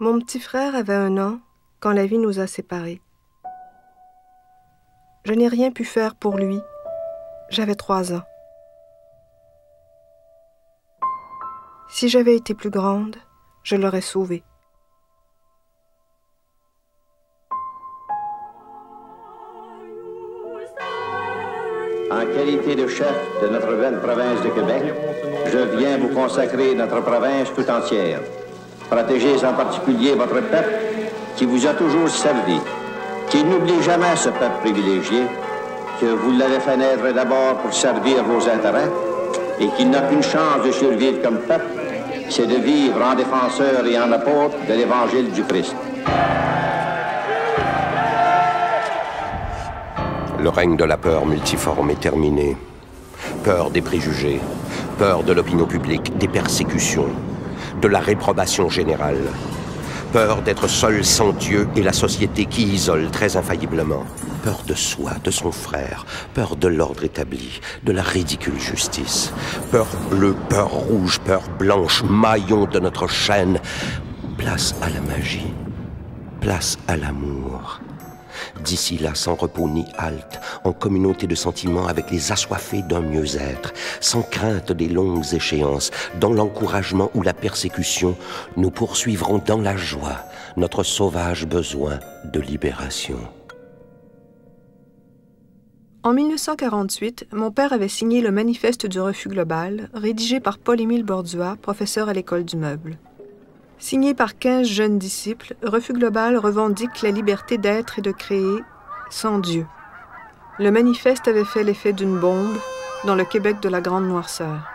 Mon petit frère avait 1 an quand la vie nous a séparés. Je n'ai rien pu faire pour lui. J'avais 3 ans. Si j'avais été plus grande, je l'aurais sauvé. En qualité de chef de notre belle province de Québec, je viens vous consacrer notre province tout entière. Protégez en particulier votre peuple qui vous a toujours servi, qui n'oublie jamais ce peuple privilégié, que vous l'avez fait naître d'abord pour servir vos intérêts et qu'il n'a qu'une chance de survivre comme peuple, c'est de vivre en défenseur et en apôtre de l'Évangile du Christ. Le règne de la peur multiforme est terminé. Peur des préjugés, peur de l'opinion publique, des persécutions, de la réprobation générale. Peur d'être seul sans Dieu et la société qui isole très infailliblement. Peur de soi, de son frère, peur de l'ordre établi, de la ridicule justice. Peur bleue, peur rouge, peur blanche, maillon de notre chaîne. Place à la magie, place à l'amour. D'ici là, sans repos ni halte, en communauté de sentiments avec les assoiffés d'un mieux-être, sans crainte des longues échéances, dans l'encouragement ou la persécution, nous poursuivrons dans la joie notre sauvage besoin de libération. En 1948, mon père avait signé le Manifeste du refus global, rédigé par Paul-Émile Bordua, professeur à l'École du Meuble. Signé par 15 jeunes disciples, Refus global revendique la liberté d'être et de créer sans Dieu. Le manifeste avait fait l'effet d'une bombe dans le Québec de la Grande Noirceur.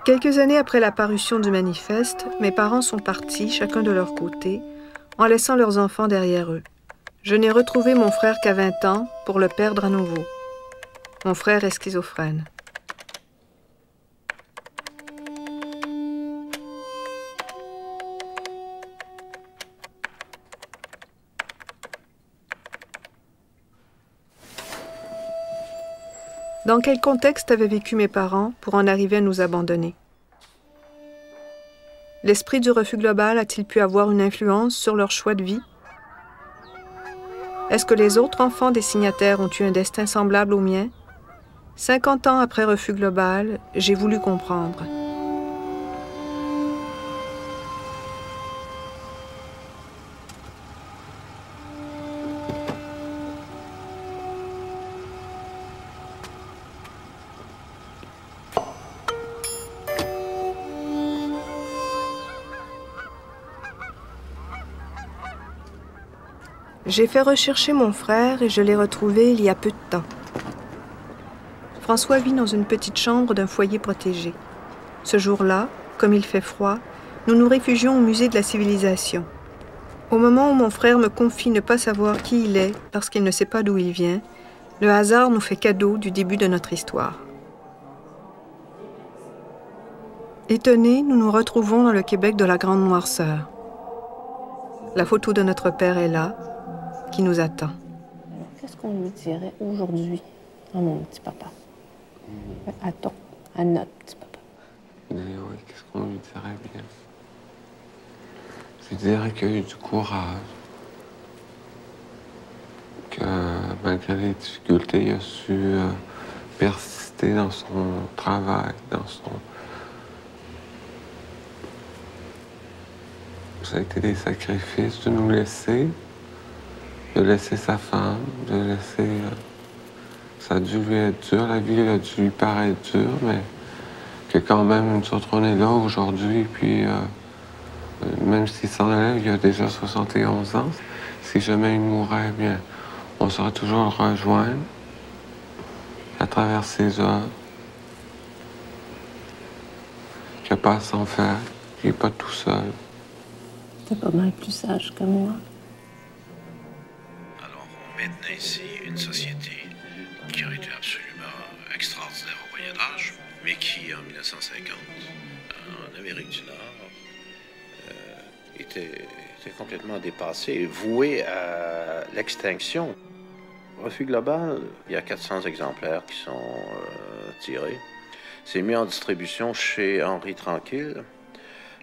Quelques années après la parution du manifeste, mes parents sont partis, chacun de leur côté, en laissant leurs enfants derrière eux. Je n'ai retrouvé mon frère qu'à 20 ans pour le perdre à nouveau. Mon frère est schizophrène. Dans quel contexte avaient vécu mes parents pour en arriver à nous abandonner? L'esprit du refus global a-t-il pu avoir une influence sur leur choix de vie? Est-ce que les autres enfants des signataires ont eu un destin semblable au mien? 50 ans après Refus global, j'ai voulu comprendre. J'ai fait rechercher mon frère et je l'ai retrouvé il y a peu de temps. François vit dans une petite chambre d'un foyer protégé. Ce jour-là, comme il fait froid, nous nous réfugions au musée de la civilisation. Au moment où mon frère me confie ne pas savoir qui il est parce qu'il ne sait pas d'où il vient, le hasard nous fait cadeau du début de notre histoire. Étonnés, nous nous retrouvons dans le Québec de la Grande Noirceur. La photo de notre père est là, qui nous attend. Qu'est-ce qu'on lui dirait aujourd'hui à mon petit papa? À notre petit papa. Oui, qu'est-ce qu'on lui dirait bien? Je lui dirais qu'il a eu du courage, que malgré les difficultés, il a su persister dans son travail, Ça a été des sacrifices de nous laisser, de laisser sa femme, de laisser... Ça a dû lui être dur, la vie a dû lui paraître dure, mais que quand même, nous autres, on est là aujourd'hui, puis même s'il s'en allait, il y a déjà 71 ans, si jamais il mourait, bien, on saurait toujours le rejoindre à travers ses œuvres, qu'il n'y a pas à s'en faire, qu'il n'est pas tout seul. T'es pas mal plus sage que moi. Alors, on met ici une société qui aurait été absolument extraordinaire au Moyen-Âge, mais qui, en 1950, en Amérique du Nord, était complètement dépassée, vouée à l'extinction. Refus global, il y a 400 exemplaires qui sont tirés. C'est mis en distribution chez Henri Tranquille,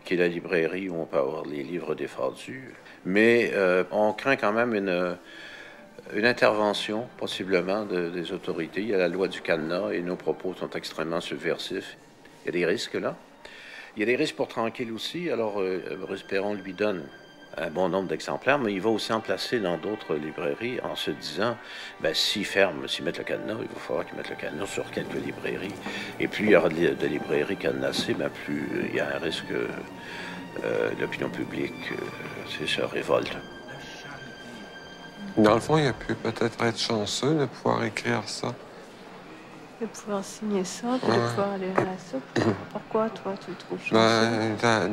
qui est la librairie où on peut avoir les livres défendus. Mais on craint quand même une intervention, possiblement, des autorités. Il y a la loi du cadenas et nos propos sont extrêmement subversifs. Il y a des risques là. Il y a des risques pour Tranquille aussi. Alors, Bruce Perron lui donne un bon nombre d'exemplaires, mais il va aussi en placer dans d'autres librairies en se disant, ben, s'ils ferment, s'ils mettent le cadenas, il va falloir qu'ils mettent le cadenas sur quelques librairies. Et plus il y aura de librairies cadenassées, ben, plus il y a un risque que l'opinion publique se révolte. Dans le fond, il a pu peut-être être chanceux de pouvoir écrire ça. De pouvoir signer ça, puis de pouvoir aller à ça. Pourquoi, toi, tu le trouves chanceux?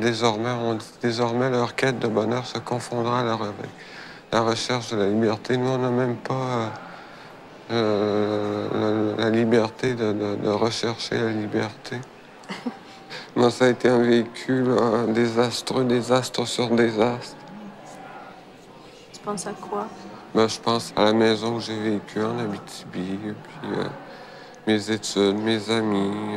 Désormais, leur quête de bonheur se confondra avec la recherche de la liberté. Nous, on n'a même pas la liberté de rechercher la liberté. Moi, ça a été un véhicule désastreux, désastre sur désastre. Tu penses à quoi? Ben, je pense à la maison où j'ai vécu en Abitibi, puis mes études, mes amis,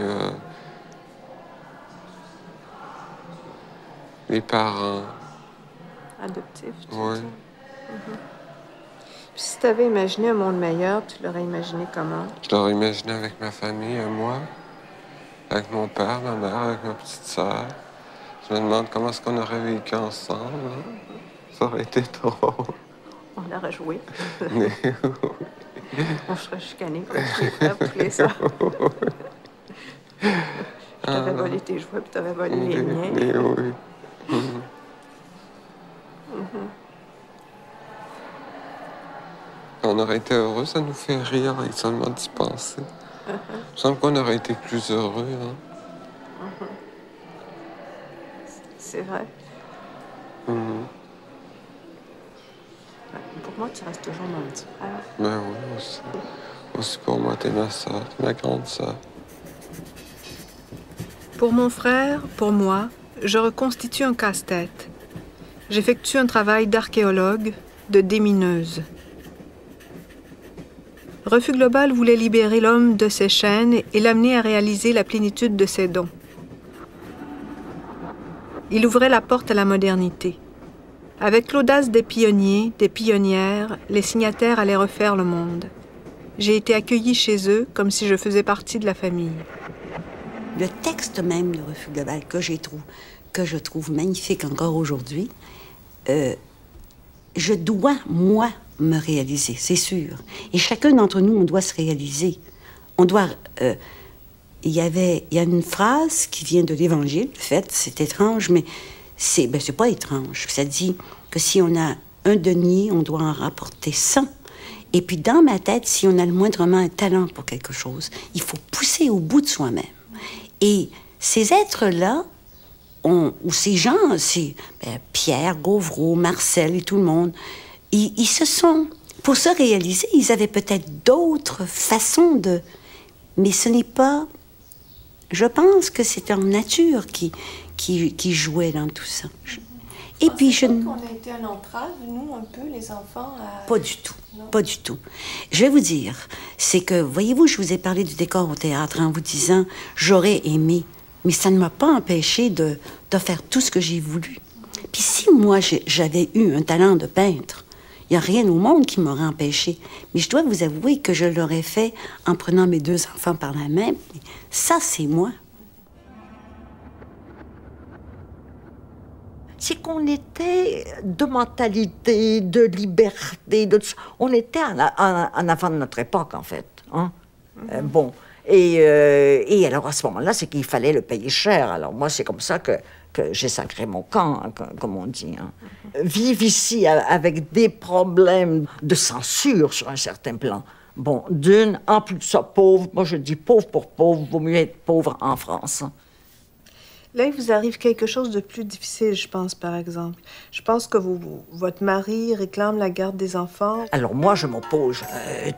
les parents. Adoptif, tu Oui. dis? Puis si tu avais imaginé un monde meilleur, tu l'aurais imaginé comment? Je l'aurais imaginé avec ma famille, moi, avec mon père, ma mère, avec ma petite sœur. Je me demande comment est-ce qu'on aurait vécu ensemble. Hein? Ça aurait été drôle. On aurait joué. Mais... On serait chicanés comme tous les frères, tous les sœurs. Je t'aurais volé tes jouets, puis t'aurais volé les miens. Mais oui. On aurait été heureux, ça nous fait rire, et seulement d'y penser. Il me semble qu'on aurait été plus heureux. Hein? C'est vrai. Pour moi, tu restes toujours mon petit frère. Ben oui, aussi. Aussi pour moi, t'es ma sœur, ma grande sœur. Pour mon frère, pour moi, je reconstitue un casse-tête. J'effectue un travail d'archéologue, de démineuse. Refus global voulait libérer l'homme de ses chaînes et l'amener à réaliser la plénitude de ses dons. Il ouvrait la porte à la modernité. Avec l'audace des pionniers, des pionnières, les signataires allaient refaire le monde. J'ai été accueillie chez eux comme si je faisais partie de la famille. Le texte même de Refus global que je trouve magnifique encore aujourd'hui, je dois, moi, me réaliser, c'est sûr. Et chacun d'entre nous, on doit se réaliser. On doit... il y a une phrase qui vient de l'Évangile, en fait, c'est étrange, mais c'est pas étrange. Ça dit que si on a un denier, on doit en rapporter 100. Et puis dans ma tête, si on a le moindrement un talent pour quelque chose, il faut pousser au bout de soi-même. Et ces êtres-là, ou ces gens, Pierre, Gauvreau, Marcel et tout le monde, ils se sont... Pour se réaliser, ils avaient peut-être d'autres façons de... Mais ce n'est pas... Je pense que c'est leur nature qui jouait dans tout ça. Et puis je... qu'on a été un entrave, nous, un peu, les enfants... Pas du tout. Non. Pas du tout. Je vais vous dire, c'est que, voyez-vous, je vous ai parlé du décor au théâtre en vous disant, j'aurais aimé, mais ça ne m'a pas empêché de faire tout ce que j'ai voulu. Puis si moi, j'avais eu un talent de peintre, il n'y a rien au monde qui m'aurait empêché. Mais je dois vous avouer que je l'aurais fait en prenant mes 2 enfants par la main. Ça, c'est moi. C'est qu'on était de mentalité, de liberté, on était en avant de notre époque, en fait. Hein? Bon. Et alors, à ce moment-là, c'est qu'il fallait le payer cher. Alors, moi, c'est comme ça que j'ai sacré mon camp, hein, comme on dit. Hein. Vivre ici avec des problèmes de censure sur un certain plan. Bon, en plus de ça, pauvre, moi je dis pauvre pour pauvre, vaut mieux être pauvre en France. Hein. Là, il vous arrive quelque chose de plus difficile, je pense, par exemple. Je pense que votre mari réclame la garde des enfants. Alors moi, je m'oppose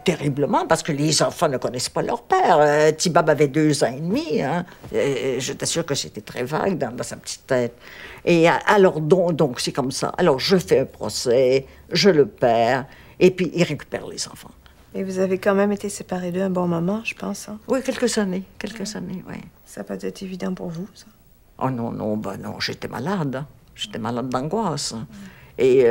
terriblement parce que les enfants ne connaissent pas leur père. Thibab avait 2 ans et demi. Hein. Je t'assure que c'était très vague dans sa petite tête. Et alors, donc c'est comme ça. Alors, je fais un procès, je le perds, et puis il récupère les enfants. Et vous avez quand même été séparés d'eux un bon moment, je pense. Hein? Oui, quelques années, oui. Ça n'a pas été évident pour vous, ça? Oh non, non, non, j'étais malade. J'étais malade d'angoisse. Et,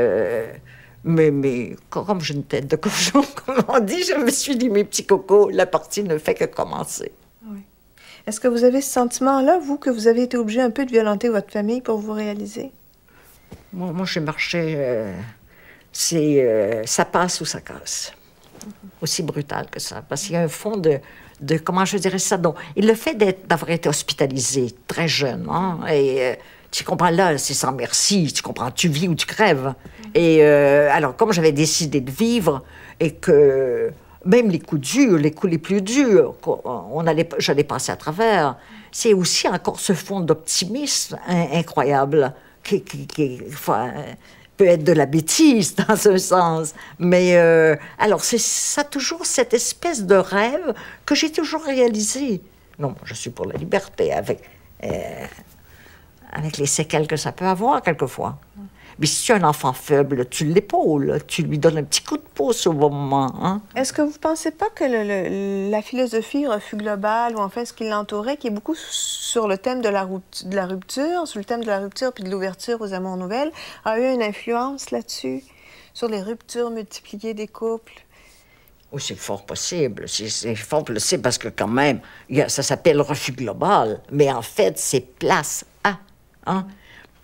mais comme j'ai une tête de cochon, comme on dit, je me suis dit, mes petits cocos, la partie ne fait que commencer. Oui. Est-ce que vous avez ce sentiment-là, vous, que vous avez été obligé un peu de violenter votre famille pour vous réaliser? Moi j'ai marché, ça passe ou ça casse. Aussi brutal que ça. Parce qu'il y a un fond de comment je dirais ça, donc, et le fait d'avoir été hospitalisé très jeune, hein, et tu comprends, là, c'est sans merci, tu comprends, tu vis ou tu crèves. Et alors, comme j'avais décidé de vivre, et que même les coups durs, les coups les plus durs, j'allais passer à travers, c'est aussi encore ce fond d'optimisme incroyable qui peut être de la bêtise dans un sens. Mais alors, ça toujours cette espèce de rêve que j'ai toujours réalisé. Non, je suis pour la liberté avec les séquelles que ça peut avoir quelquefois. Mais si tu as un enfant faible, tu l'épaules, tu lui donnes un petit coup de pouce au bon moment. Hein? Est-ce que vous ne pensez pas que la philosophie refus globale, ou en fait ce qui l'entourait, qui est beaucoup sur le thème de la rupture, sur le thème de la rupture puis de l'ouverture aux amours nouvelles, a eu une influence là-dessus, sur les ruptures multipliées des couples? Oui, c'est fort possible. C'est fort possible parce que quand même, ça s'appelle refus global, mais en fait, c'est place à. Hein?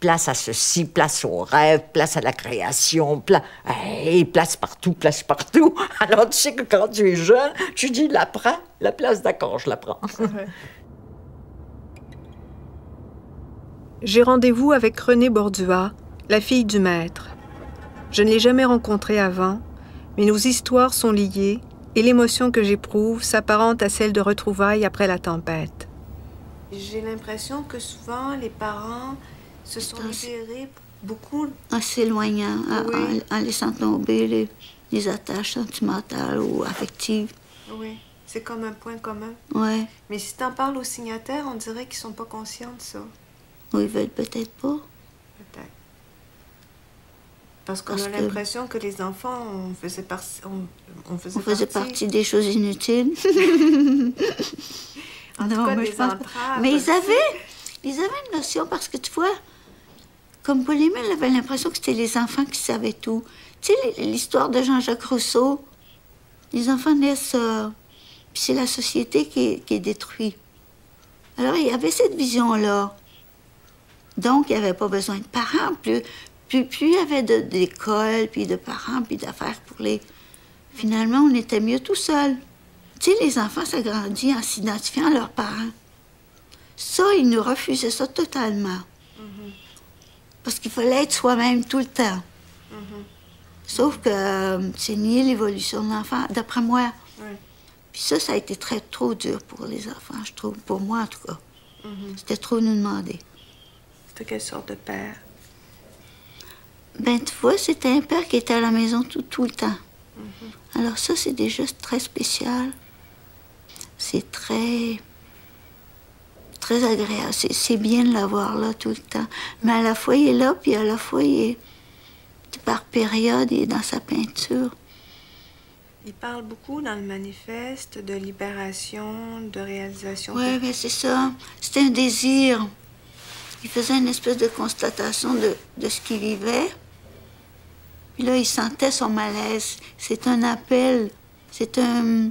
Place à ceci, place au rêve, place à la création, place partout, place partout. Alors, tu sais que quand tu es jeune, tu dis, la prends, la place, d'accord, je la prends. J'ai rendez-vous avec Renée Bordua, la fille du maître. Je ne l'ai jamais rencontrée avant, mais nos histoires sont liées et l'émotion que j'éprouve s'apparente à celle de retrouvailles après la tempête. J'ai l'impression que souvent, les parents se sont libérés beaucoup. En s'éloignant, oui. en laissant tomber les attaches sentimentales ou affectives. Oui, c'est comme un point commun. Oui. Mais si t'en parles aux signataires, on dirait qu'ils sont pas conscients de ça. Ou ils veulent peut-être pas. Peut-être. Parce qu'on a l'impression que les enfants, on faisait partie des choses inutiles. En tout cas, des entraves. Mais ils avaient une notion, parce que tu vois, comme Paul-Émile avait l'impression que c'était les enfants qui savaient tout. Tu sais, l'histoire de Jean-Jacques Rousseau, les enfants naissent, puis c'est la société qui est détruite. Alors, il y avait cette vision-là. Donc, il n'y avait pas besoin de parents. Plus il y avait d'écoles, puis de parents, puis d'affaires pour les... Finalement, on était mieux tout seul. Tu sais, les enfants s'agrandissent en s'identifiant à leurs parents. Ça, ils nous refusaient ça totalement. Parce qu'il fallait être soi-même tout le temps. Sauf que c'est nier l'évolution de l'enfant, d'après moi. Puis ça a été trop dur pour les enfants, je trouve. Pour moi, en tout cas. C'était trop nous demander. C'était quelle sorte de père? Ben, tu vois, c'était un père qui était à la maison tout le temps. Alors ça, c'est déjà très spécial. C'est très agréable. C'est bien de l'avoir là tout le temps. Mais à la fois, il est là, puis à la fois, il est... Par période, il est dans sa peinture. Il parle beaucoup dans le manifeste de libération, de réalisation. Oui, ben c'est ça. C'était un désir. Il faisait une espèce de constatation de ce qu'il vivait. Puis là, il sentait son malaise. C'est un appel. C'est un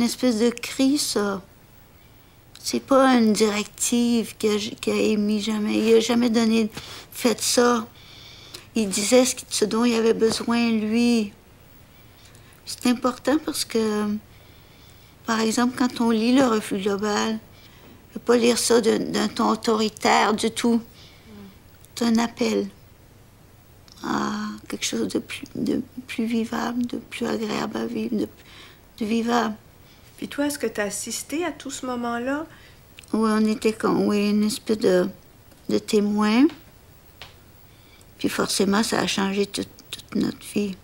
espèce de cri, ça. C'est pas une directive qu'il a émis jamais. Il a jamais donné... Faites ça. Il disait ce dont il avait besoin, lui. C'est important parce que, par exemple, quand on lit le refus global, ne pas lire ça d'un ton autoritaire du tout. C'est un appel à quelque chose de plus vivable, de plus agréable à vivre, de vivable. Puis toi, est-ce que tu as assisté à tout ce moment-là? Oui, on était comme une espèce de témoin. Puis forcément, ça a changé toute notre vie.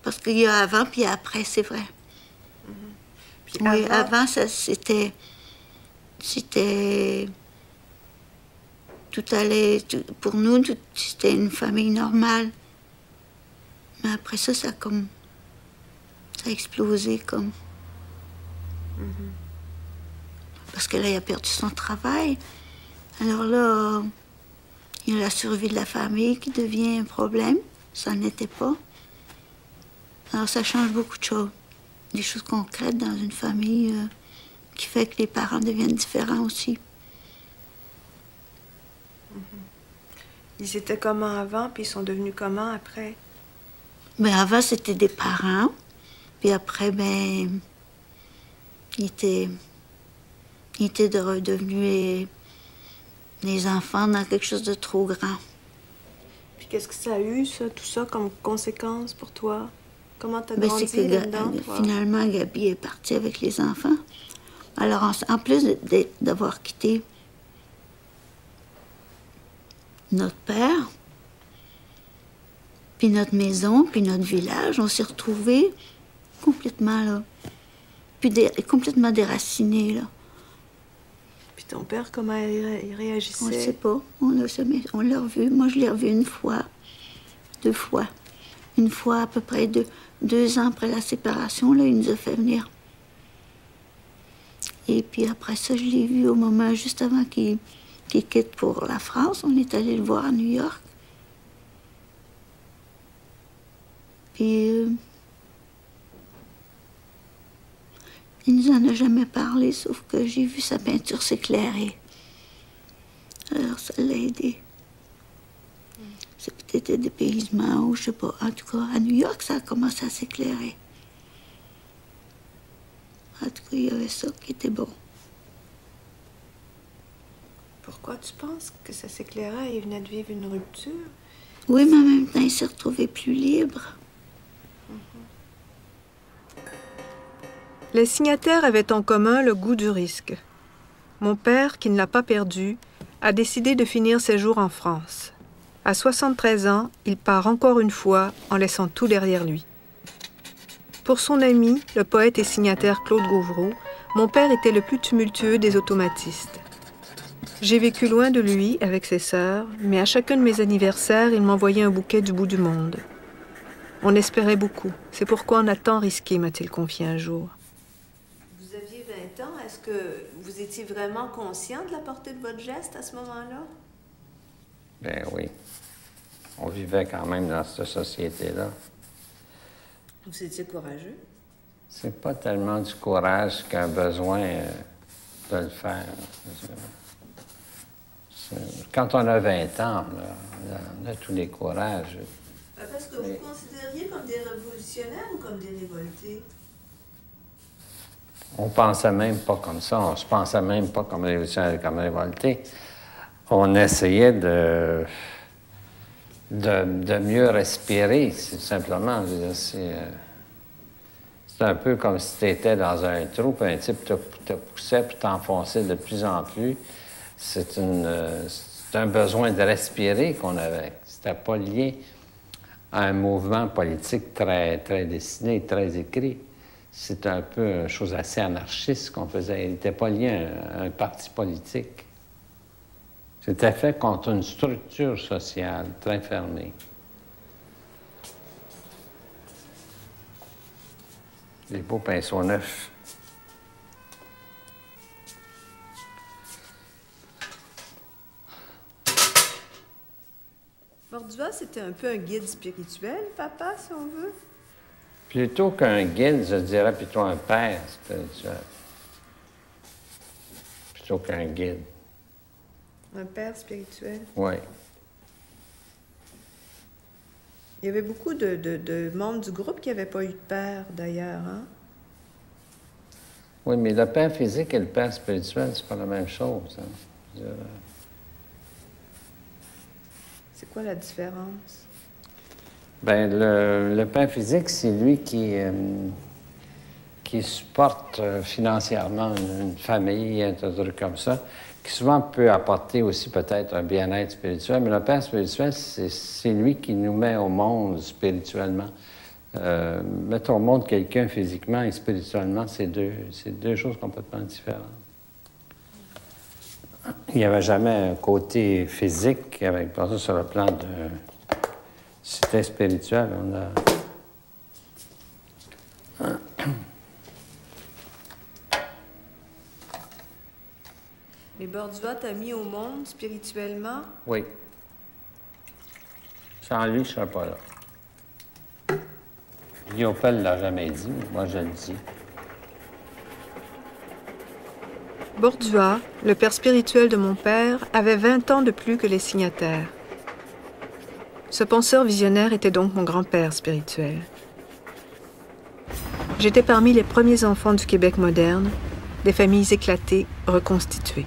Parce qu'il y a avant, puis après, c'est vrai. Puis oui, avant, c'était... Tout allait... Pour nous, c'était une famille normale. Mais après ça, ça a comme Ça a explosé comme... Parce que là, il a perdu son travail. Alors là, il y a la survie de la famille qui devient un problème. Ça n'était pas. Alors ça change beaucoup de choses. Des choses concrètes dans une famille qui fait que les parents deviennent différents aussi. Ils étaient comment avant, puis ils sont devenus comment après? Mais avant, c'était des parents. Puis après, ben, ils étaient redevenus les enfants dans quelque chose de trop grand. Puis qu'est-ce que ça a eu, ça, tout ça, comme conséquence pour toi? Comment t'as Ben, grandi c'est que là-dedans, toi? finalement, Gabi est partie avec les enfants. Alors, en plus d'avoir quitté notre père, puis notre maison, puis notre village, on s'est retrouvés complètement, là, puis complètement déracinés, là. Puis ton père, comment il réagissait? On ne sait pas. On l'a revu. Moi, je l'ai revu une fois, 2 fois. Une fois, à peu près 2 ans après la séparation, là, il nous a fait venir. Et puis après ça, je l'ai vu au moment juste avant qu'il quitte pour la France. On est allé le voir à New York. Puis il nous en a jamais parlé, sauf que j'ai vu sa peinture s'éclairer. Alors ça l'a aidé. C'est peut-être des dépaysement ou je sais pas. En tout cas, à New York, ça a commencé à s'éclairer. En tout cas, il y avait ça qui était bon. Pourquoi tu penses que ça s'éclairait? Il venait de vivre une rupture? Oui, mais en même temps, il s'est retrouvé plus libre. Les signataires avaient en commun le goût du risque. Mon père, qui ne l'a pas perdu, a décidé de finir ses jours en France. À 73 ans, il part encore une fois en laissant tout derrière lui. Pour son ami, le poète et signataire Claude Gauvreau, mon père était le plus tumultueux des automatistes. J'ai vécu loin de lui avec ses sœurs, mais à chacun de mes anniversaires, il m'envoyait un bouquet du bout du monde. On espérait beaucoup. C'est pourquoi on a tant risqué, m'a-t-il confié un jour. Vous aviez 20 ans. Est-ce que vous étiez vraiment conscient de la portée de votre geste à ce moment-là? Ben oui. On vivait quand même dans cette société-là. Vous étiez courageux? C'est pas tellement du courage qu'un besoin de le faire. Quand on a 20 ans, on a tous les courages. Parce que vous considériez comme des révolutionnaires ou comme des révoltés? On pensait même pas comme ça. On se pensait même pas comme révolutionnaire, comme révolté. On essayait de mieux respirer, simplement. C'est un peu comme si tu étais dans un trou, puis un type te poussait, puis t'enfonçait de plus en plus. C'est un besoin de respirer qu'on avait. C'était pas lié à un mouvement politique très, très dessiné, très écrit. C'est un peu une chose assez anarchiste qu'on faisait. Il n'était pas lié à un parti politique. C'était fait contre une structure sociale très fermée. Des beaux pinceaux neufs. Bordua, c'était un peu un guide spirituel, papa, si on veut? Plutôt qu'un guide, je dirais plutôt un père spirituel. Plutôt qu'un guide. Un père spirituel? Oui. Il y avait beaucoup de membres du groupe qui n'avaient pas eu de père, d'ailleurs, hein? Oui, mais le père physique et le père spirituel, c'est pas la même chose. Hein. C'est quoi la différence? Bien, le père physique, c'est lui qui supporte financièrement une famille, un truc comme ça, qui souvent peut apporter aussi peut-être un bien-être spirituel, mais le père spirituel, c'est lui qui nous met au monde spirituellement. Mettre au monde quelqu'un physiquement et spirituellement, c'est deux choses complètement différentes. Il n'y avait jamais un côté physique avec ça sur le plan de... C'était spirituel. On a... Bordua t'a mis au monde spirituellement? Oui. Sans lui, je ne serais pas là. Liopel ne l'a jamais dit, mais moi je le dis. Bordua, le père spirituel de mon père, avait 20 ans de plus que les signataires. Ce penseur visionnaire était donc mon grand-père spirituel. J'étais parmi les premiers enfants du Québec moderne, des familles éclatées, reconstituées.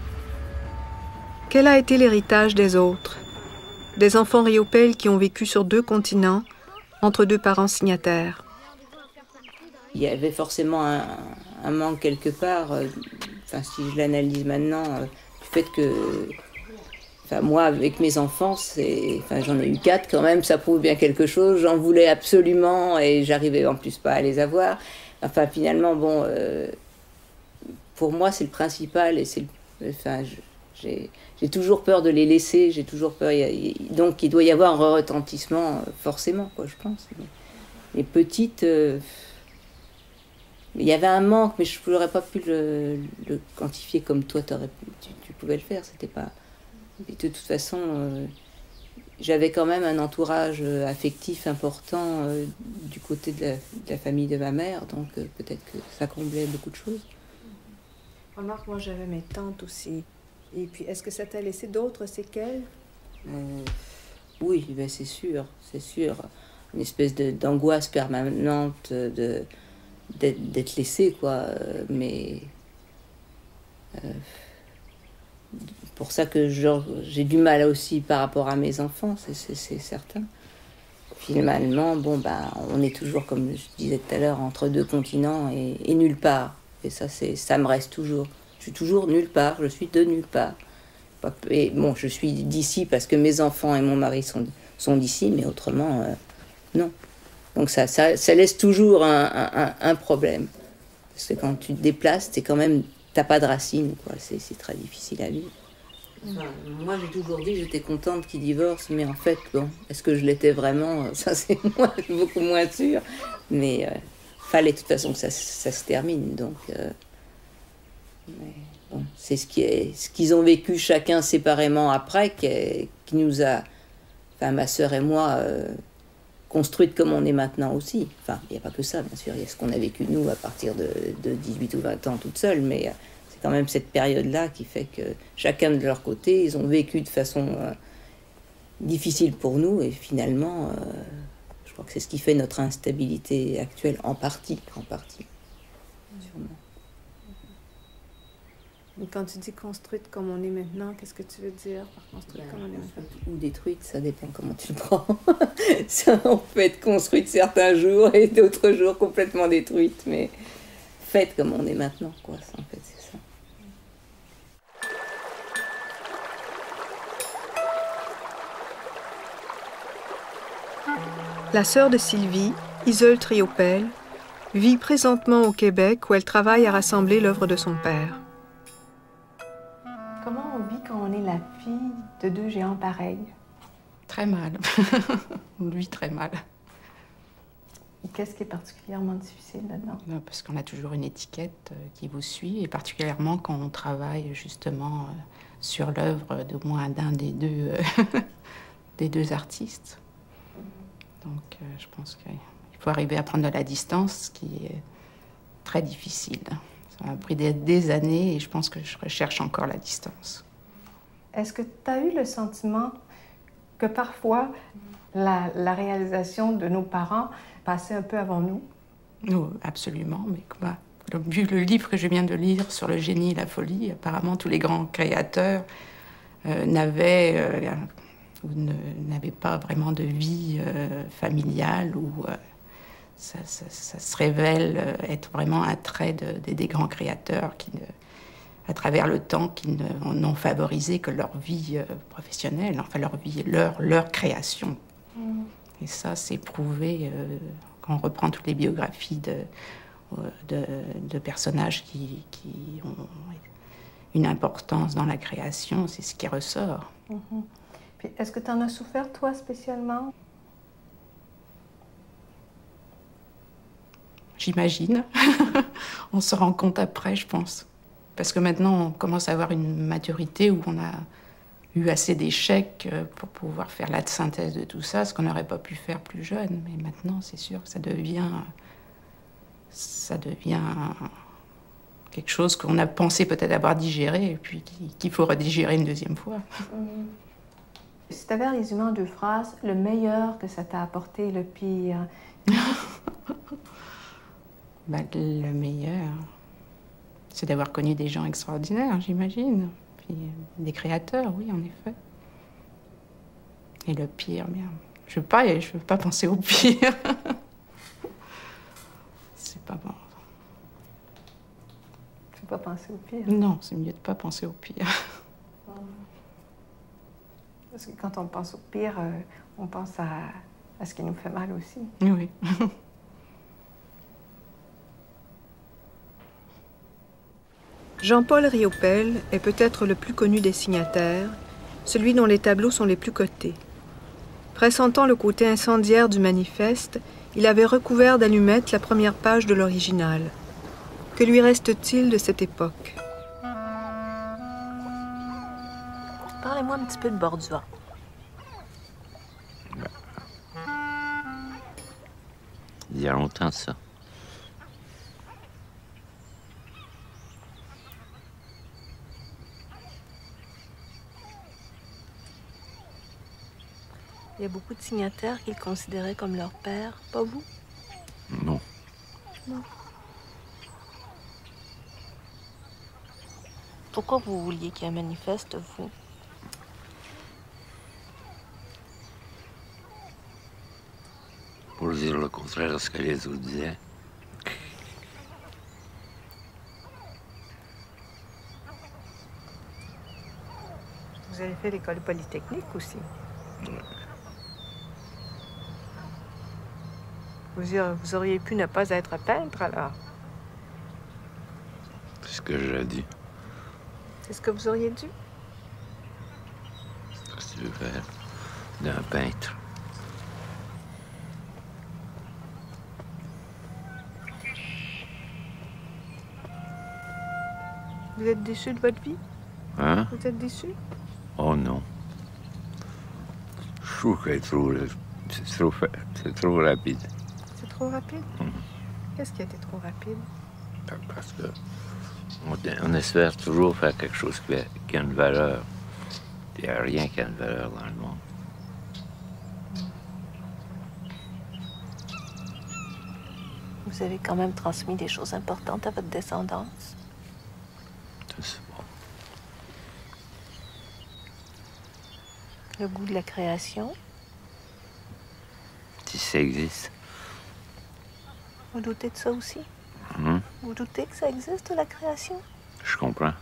Quel a été l'héritage des autres? Des enfants Riopel qui ont vécu sur 2 continents, entre 2 parents signataires. Il y avait forcément un manque quelque part, enfin, si je l'analyse maintenant, du fait que, enfin, moi, avec mes enfants, enfin, j'en ai eu 4 quand même, ça prouve bien quelque chose. J'en voulais absolument et j'arrivais en plus pas à les avoir. Enfin, finalement, bon, pour moi, c'est le principal et c'est, enfin, j'ai toujours peur de les laisser, j'ai toujours peur. Donc, il doit y avoir un retentissement, forcément, quoi, je pense. Les petites. Il y avait un manque, mais je n'aurais pas pu le quantifier comme toi, tu pouvais le faire. C'était pas. Et de toute façon, j'avais quand même un entourage affectif important du côté de la famille de ma mère, donc peut-être que ça comblait beaucoup de choses. Remarque, moi j'avais mes tantes aussi. Et puis, est-ce que ça t'a laissé d'autres séquelles? Oui, ben c'est sûr. Une espèce d'angoisse permanente d'être laissé, quoi. Mais pour ça que j'ai du mal aussi par rapport à mes enfants, c'est certain. Finalement, bon, ben, on est toujours, comme je disais tout à l'heure, entre 2 continents et nulle part. Et ça me reste toujours. Je suis toujours nulle part, je suis de nulle part. Et bon, je suis d'ici parce que mes enfants et mon mari sont d'ici, mais autrement, non. Donc ça laisse toujours un problème. Parce que quand tu te déplaces, t'as pas de racines, quoi. C'est très difficile à vivre. Enfin, moi, j'ai toujours dit que j'étais contente qu'ils divorcent, mais en fait, bon, est-ce que je l'étais vraiment? Ça, c'est beaucoup moins sûr. Mais fallait de toute façon que ça se termine, donc... mais bon, c'est ce qu'ils ont vécu chacun séparément après qui nous a, enfin ma sœur et moi, construite comme on est maintenant aussi. Enfin, il n'y a pas que ça, bien sûr, il y a ce qu'on a vécu nous à partir de 18 ou 20 ans toute seule, mais c'est quand même cette période-là qui fait que chacun de leur côté, ils ont vécu de façon difficile pour nous et finalement, je crois que c'est ce qui fait notre instabilité actuelle en partie. Sûrement. Et quand tu dis construite comme on est maintenant, qu'est-ce que tu veux dire par construite comme on est maintenant? Ou détruite, ça dépend comment tu le prends. On peut être construite certains jours et d'autres jours complètement détruite, mais faite comme on est maintenant, quoi. En fait, c'est ça. La sœur de Sylvie, Iseult Riopel, vit présentement au Québec où elle travaille à rassembler l'œuvre de son père. Comment on vit quand on est la fille de 2 géants pareils? Très mal. On le vit très mal. Et qu'est-ce qui est particulièrement difficile là-dedans? Parce qu'on a toujours une étiquette qui vous suit, et particulièrement quand on travaille justement sur l'œuvre d'au moins d'un des deux artistes. Donc je pense qu'il faut arriver à prendre de la distance, ce qui est très difficile. Ça m'a pris des années et je pense que je recherche encore la distance. Est-ce que tu as eu le sentiment que parfois la réalisation de nos parents passait un peu avant nous? Non, absolument. Mais quoi, vu le livre que je viens de lire sur le génie et la folie, apparemment tous les grands créateurs n'avaient pas vraiment de vie familiale ou... Ça se révèle être vraiment un trait des grands créateurs qui, à travers le temps, qui n'ont favorisé que leur vie professionnelle, enfin leur création. Et ça, c'est prouvé quand on reprend toutes les biographies de personnages qui ont une importance dans la création, c'est ce qui ressort. Puis, est-ce que tu en as souffert, toi, spécialement? J'imagine. On se rend compte après, je pense. Parce que maintenant, on commence à avoir une maturité où on a eu assez d'échecs pour pouvoir faire la synthèse de tout ça, ce qu'on n'aurait pas pu faire plus jeune. Mais maintenant, c'est sûr que ça devient quelque chose qu'on a pensé peut-être avoir digéré et puis qu'il faut redigérer une deuxième fois. Si tu avais résumé en 2 phrases, le meilleur que ça t'a apporté, le pire. Le meilleur, c'est d'avoir connu des gens extraordinaires, j'imagine. Puis des créateurs, oui, en effet. Et le pire, bien, je veux pas penser au pire. C'est pas bon. Tu veux pas penser au pire? Non, c'est mieux de pas penser au pire. Parce que quand on pense au pire, on pense à ce qui nous fait mal aussi. Oui. Jean-Paul Riopelle est peut-être le plus connu des signataires, celui dont les tableaux sont les plus cotés. Pressentant le côté incendiaire du manifeste, il avait recouvert d'allumettes la première page de l'original. Que lui reste-t-il de cette époque? Parlez-moi un petit peu de Bordua. Il y a longtemps, ça. Il y a beaucoup de signataires qui le considéraient comme leur père, pas vous? Non. Non. Pourquoi vous vouliez qu'il y ait un manifeste, vous? Pour dire le contraire de ce que les autres disaient. Vous avez fait l'école polytechnique aussi? Ouais. Vous auriez pu ne pas être peintre, alors? C'est ce que j'ai dit. C'est ce que vous auriez dû? Qu'est-ce que tu veux faire d'un peintre? Vous êtes déçu de votre vie? Hein? Vous êtes déçu? Oh non. Je trouve que c'est trop rapide. C'est trop rapide? Qu'est-ce qui a été trop rapide? Parce que on espère toujours faire quelque chose qui a une valeur. Il n'y a rien qui a une valeur dans le monde. Vous avez quand même transmis des choses importantes à votre descendance. C'est bon. Le goût de la création. Si ça existe. Vous doutez de ça aussi? Vous doutez que ça existe, la création? Je comprends.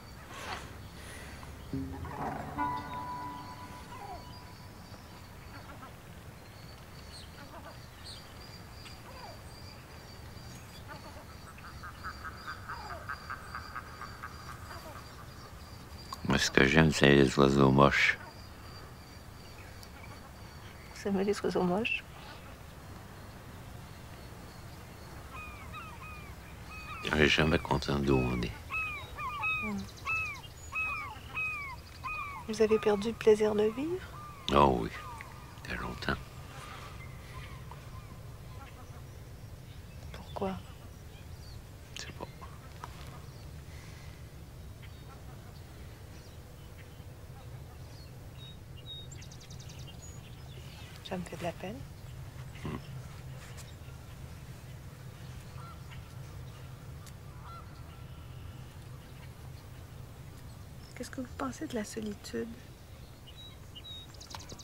Moi, ce que j'aime, c'est les oiseaux moches. Vous aimez les oiseaux moches? On n'est jamais content d'où on est. Vous avez perdu le plaisir de vivre? Oh oui, il y a longtemps. Pourquoi? Je sais pas. Ça me fait de la peine. Qu'est-ce que vous pensez de la solitude?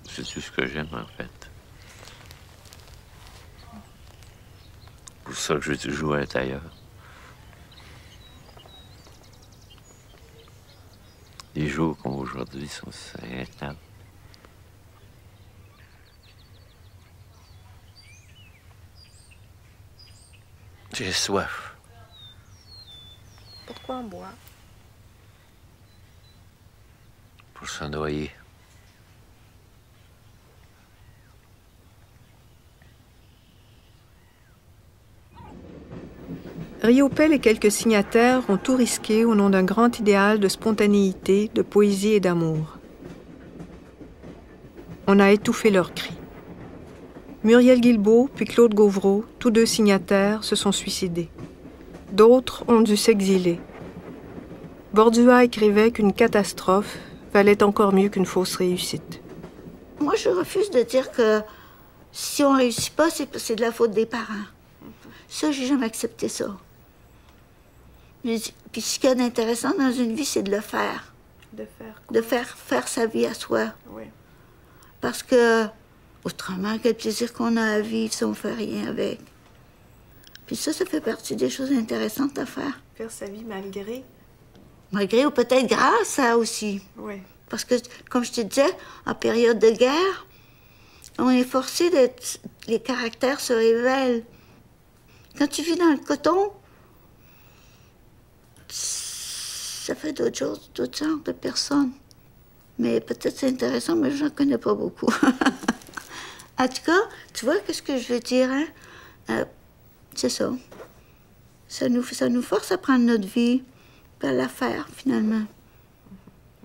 C'est tout ce que j'aime, en fait. Pour ça que je veux toujours être ailleurs. Les jours comme aujourd'hui sont agréables. J'ai soif. Pourquoi on boit? Pour se noyer. Riopelle et quelques signataires ont tout risqué au nom d'un grand idéal de spontanéité, de poésie et d'amour. On a étouffé leurs cris. Muriel Guilbeault puis Claude Gauvreau, tous deux signataires, se sont suicidés. D'autres ont dû s'exiler. Bordua écrivait qu'une catastrophe valait encore mieux qu'une fausse réussite. Moi, je refuse de dire que si on ne réussit pas, c'est de la faute des parents. Ça, j'ai jamais accepté ça. Puis ce qu'il y a d'intéressant dans une vie, c'est de le faire. De faire sa vie à soi. Oui. Parce que, autrement, quel plaisir qu'on a à vivre si on ne fait rien avec. Puis ça fait partie des choses intéressantes à faire. Faire sa vie malgré. Malgré ou peut-être grâce à aussi. Oui. Parce que, comme je te disais, en période de guerre, on est forcé d'être... Les caractères se révèlent. Quand tu vis dans le coton, ça fait d'autres choses, d'autres genres de personnes. Mais peut-être c'est intéressant, mais je n'en connais pas beaucoup. En tout cas, tu vois, qu'est-ce que je veux dire, hein? C'est ça. Ça nous force à prendre notre vie, à la faire, finalement.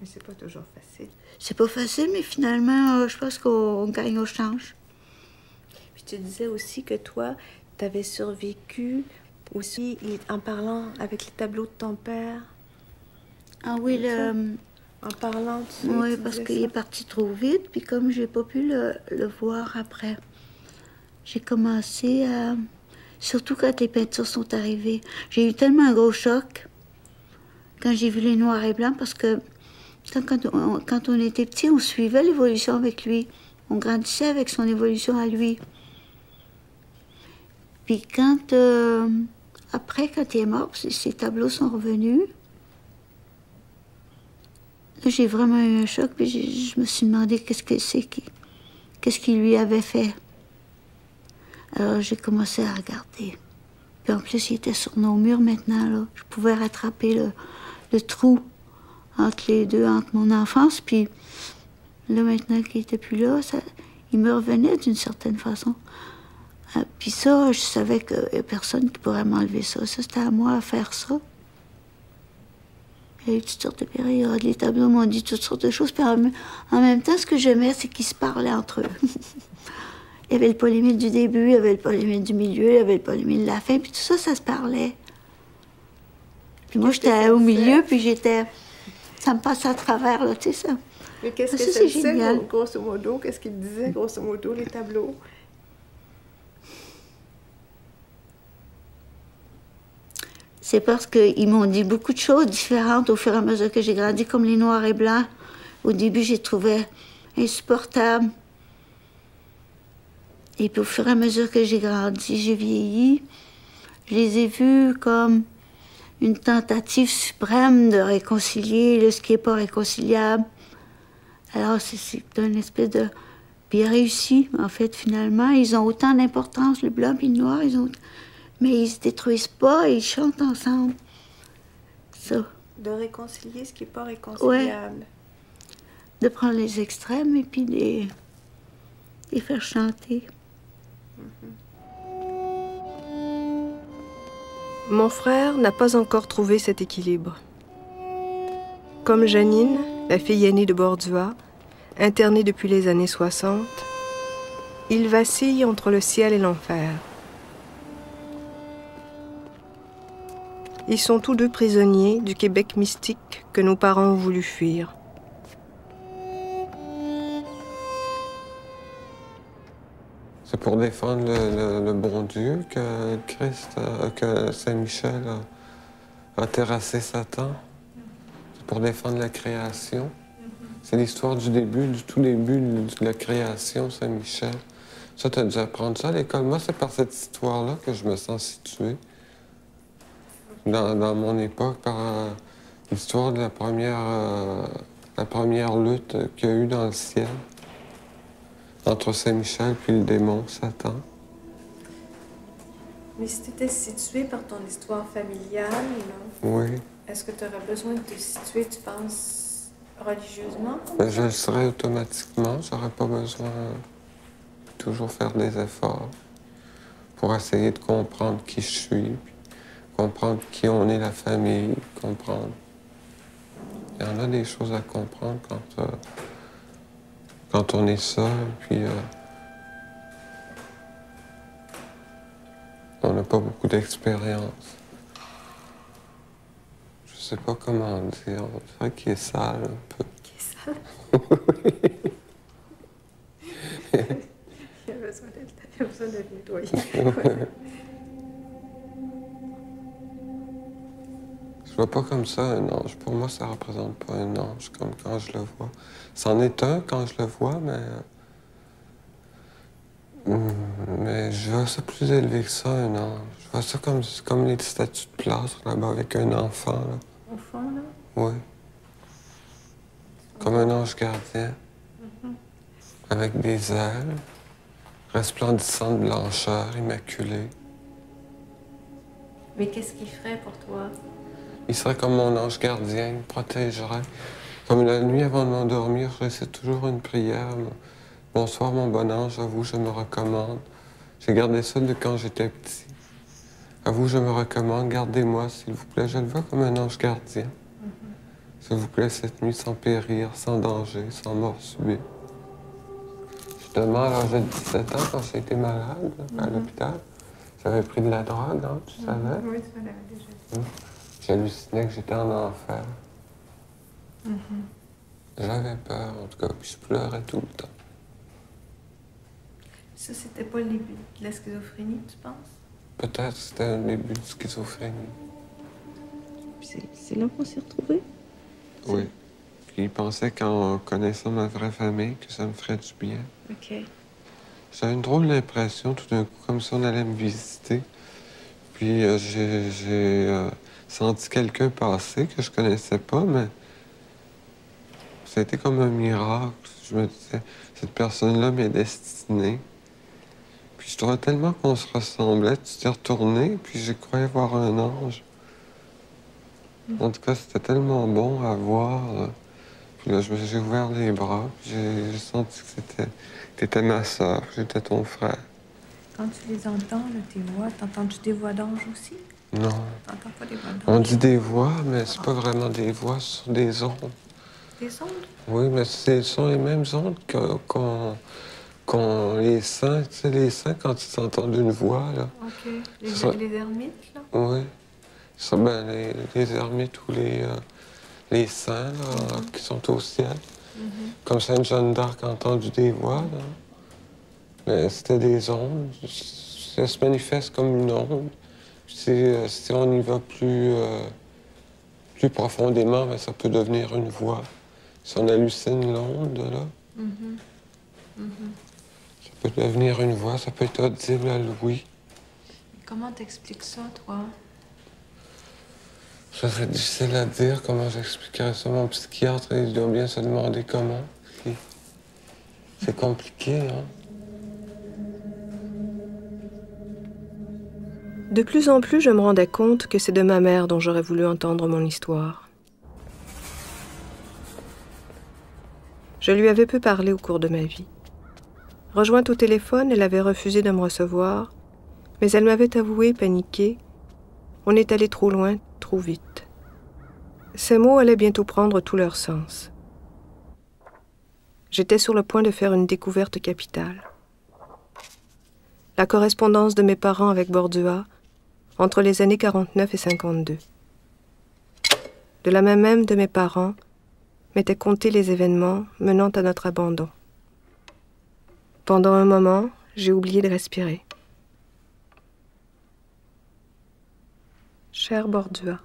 Mais c'est pas toujours facile. C'est pas facile, mais finalement, je pense qu'on gagne au change. Puis tu disais aussi que toi, tu avais survécu aussi en parlant avec les tableaux de ton père. Ah oui, en parlant de ça. Oui, parce qu'il est parti trop vite, puis comme j'ai pas pu le voir après, j'ai commencé à... Surtout quand les peintures sont arrivées. J'ai eu tellement un gros choc quand j'ai vu les noirs et blancs, parce que quand on était petit, on suivait l'évolution avec lui. On grandissait avec son évolution à lui. Puis après, quand il est mort, ces tableaux sont revenus. Là, j'ai vraiment eu un choc, puis je me suis demandé qu'est-ce qu'il lui avait fait. Alors, j'ai commencé à regarder. Puis en plus, il était sur nos murs maintenant, là. Je pouvais rattraper le trou entre les deux, entre mon enfance, puis là, maintenant qu'il était plus là, il me revenait d'une certaine façon. Puis ça, je savais qu'il n'y a personne qui pourrait m'enlever ça. Ça, c'était à moi à faire ça. Il y a eu toutes sortes de périodes. Les tableaux m'ont dit toutes sortes de choses. Puis en même temps, ce que j'aimais, c'est qu'ils se parlaient entre eux. Il y avait le polémique du début, il y avait le polémique du milieu, il y avait le polémique de la fin, puis tout ça, ça se parlait. Puis moi, j'étais au milieu, puis ça me passait à travers, là, tu sais, ça. Mais qu'est-ce que c'est ça génial. disait, grosso modo? Qu'est-ce qu'ils disaient, grosso modo, les tableaux? C'est parce qu'ils m'ont dit beaucoup de choses différentes au fur et à mesure que j'ai grandi, comme les noirs et blancs. Au début, j'ai trouvé insupportable. Et puis au fur et à mesure que j'ai grandi, j'ai vieilli, je les ai vus comme une tentative suprême de réconcilier ce qui n'est pas réconciliable. Alors c'est une espèce de... bien réussi, en fait, finalement. Ils ont autant d'importance, le blanc et le noir, mais ils se détruisent pas, ils chantent ensemble. Ça. De réconcilier ce qui n'est pas réconciliable. Ouais. De prendre les extrêmes et puis les faire chanter. Mon frère n'a pas encore trouvé cet équilibre. Comme Janine, la fille aînée de Bordua, internée depuis les années 60, il vacille entre le ciel et l'enfer. Ils sont tous deux prisonniers du Québec mystique que nos parents ont voulu fuir. C'est pour défendre le bon Dieu que que Saint-Michel a terrassé Satan. C'est pour défendre la création. C'est l'histoire du début, du tout début de la création, Saint-Michel. Ça, tu as dû apprendre ça à l'école. Moi, c'est par cette histoire-là que je me sens situé. Dans mon époque, par l'histoire de la première lutte qu'il y a eu dans le ciel. Entre Saint-Michel puis le démon, Satan. Mais si tu étais situé par ton histoire familiale, là, oui. Est-ce que tu aurais besoin de te situer, tu penses, religieusement? Ben, je le serais automatiquement. J'aurais pas besoin de toujours faire des efforts pour essayer de comprendre qui je suis, puis comprendre qui on est, la famille, comprendre. Il y en a des choses à comprendre quand on est seul, puis on n'a pas beaucoup d'expérience. Je sais pas comment dire, on dirait qu'il est sale un peu. Qui est sale? Il y a besoin d'être nettoyé. Je vois pas comme ça un ange. Pour moi, ça représente pas un ange comme quand je le vois. C'en est un quand je le vois, mais je vois ça plus élevé que ça, un ange. Je vois ça comme les statues de plâtre là-bas avec un enfant. Là. Au fond, là? Oui. Comme un ange gardien. Avec des ailes, resplendissant de blancheur, immaculé. Mais qu'est-ce qu'il ferait pour toi? Il serait comme mon ange gardien, il me protégerait. Comme la nuit avant de m'endormir, je récite toujours une prière. Bonsoir mon bon ange, à vous je me recommande. J'ai gardé ça de quand j'étais petit. À vous je me recommande, gardez-moi s'il vous plaît. Je le vois comme un ange gardien. S'il vous plaît, cette nuit sans périr, sans danger, sans mort subite. Justement, à l'âge de 17 ans, quand j'ai été malade à l'hôpital, j'avais pris de la drogue, hein, tu savais? Oui, tu l'avais déjà dit. J'hallucinais que j'étais en enfer. J'avais peur, en tout cas, puis je pleurais tout le temps. Ça, c'était pas le début de la schizophrénie, tu penses? Peut-être que c'était un début de schizophrénie. C'est là qu'on s'est retrouvés? Oui. Puis il pensait qu'en connaissant ma vraie famille, que ça me ferait du bien. OK. J'avais une drôle d'impression, tout d'un coup, comme si on allait me visiter. Puis j'ai senti quelqu'un passer que je connaissais pas, mais ça a été comme un miracle. Je me disais, cette personne-là m'est destinée. Puis je trouvais tellement qu'on se ressemblait. Tu t'es retourné, puis j'ai cru voir un ange. En tout cas, c'était tellement bon à voir. Puis là, j'ai ouvert les bras, puis j'ai senti que t'étais ma sœur, que j'étais ton frère. Quand tu les entends, là, tes voix, t'entends-tu des voix d'ange aussi? Non. T'entends pas des voix d'ange? On dit des voix, mais c'est pas vraiment des voix, ce sont des ondes. Des ondes? Oui, mais ce sont les mêmes ondes qu'ont les saints. Tu sais, les saints, quand ils entendent une voix, là. OK. Les ermites, là? Oui. Ça, ben, les ermites ou les saints, là, qui sont au ciel. Comme Sainte Jeanne d'Arc a entendu des voix, là. Mais c'était des ondes. Ça se manifeste comme une onde. Si on y va plus profondément, ben, ça peut devenir une voix. Si on hallucine l'onde, là, ça peut devenir une voix, ça peut être audible à l'ouïe. Comment t'expliques ça, toi? Ça serait difficile à dire comment j'expliquerais ça. Mon psychiatre, il doit bien se demander comment. C'est compliqué, hein? De plus en plus, je me rendais compte que c'est de ma mère dont j'aurais voulu entendre mon histoire. Je lui avais peu parlé au cours de ma vie. Rejointe au téléphone, elle avait refusé de me recevoir, mais elle m'avait avoué, paniquée, « On est allé trop loin, trop vite. » Ces mots allaient bientôt prendre tout leur sens. J'étais sur le point de faire une découverte capitale. La correspondance de mes parents avec Bordua entre les années 49 et 52. De la main même de mes parents m'étaient comptés les événements menant à notre abandon. Pendant un moment, j'ai oublié de respirer. Cher Bordua,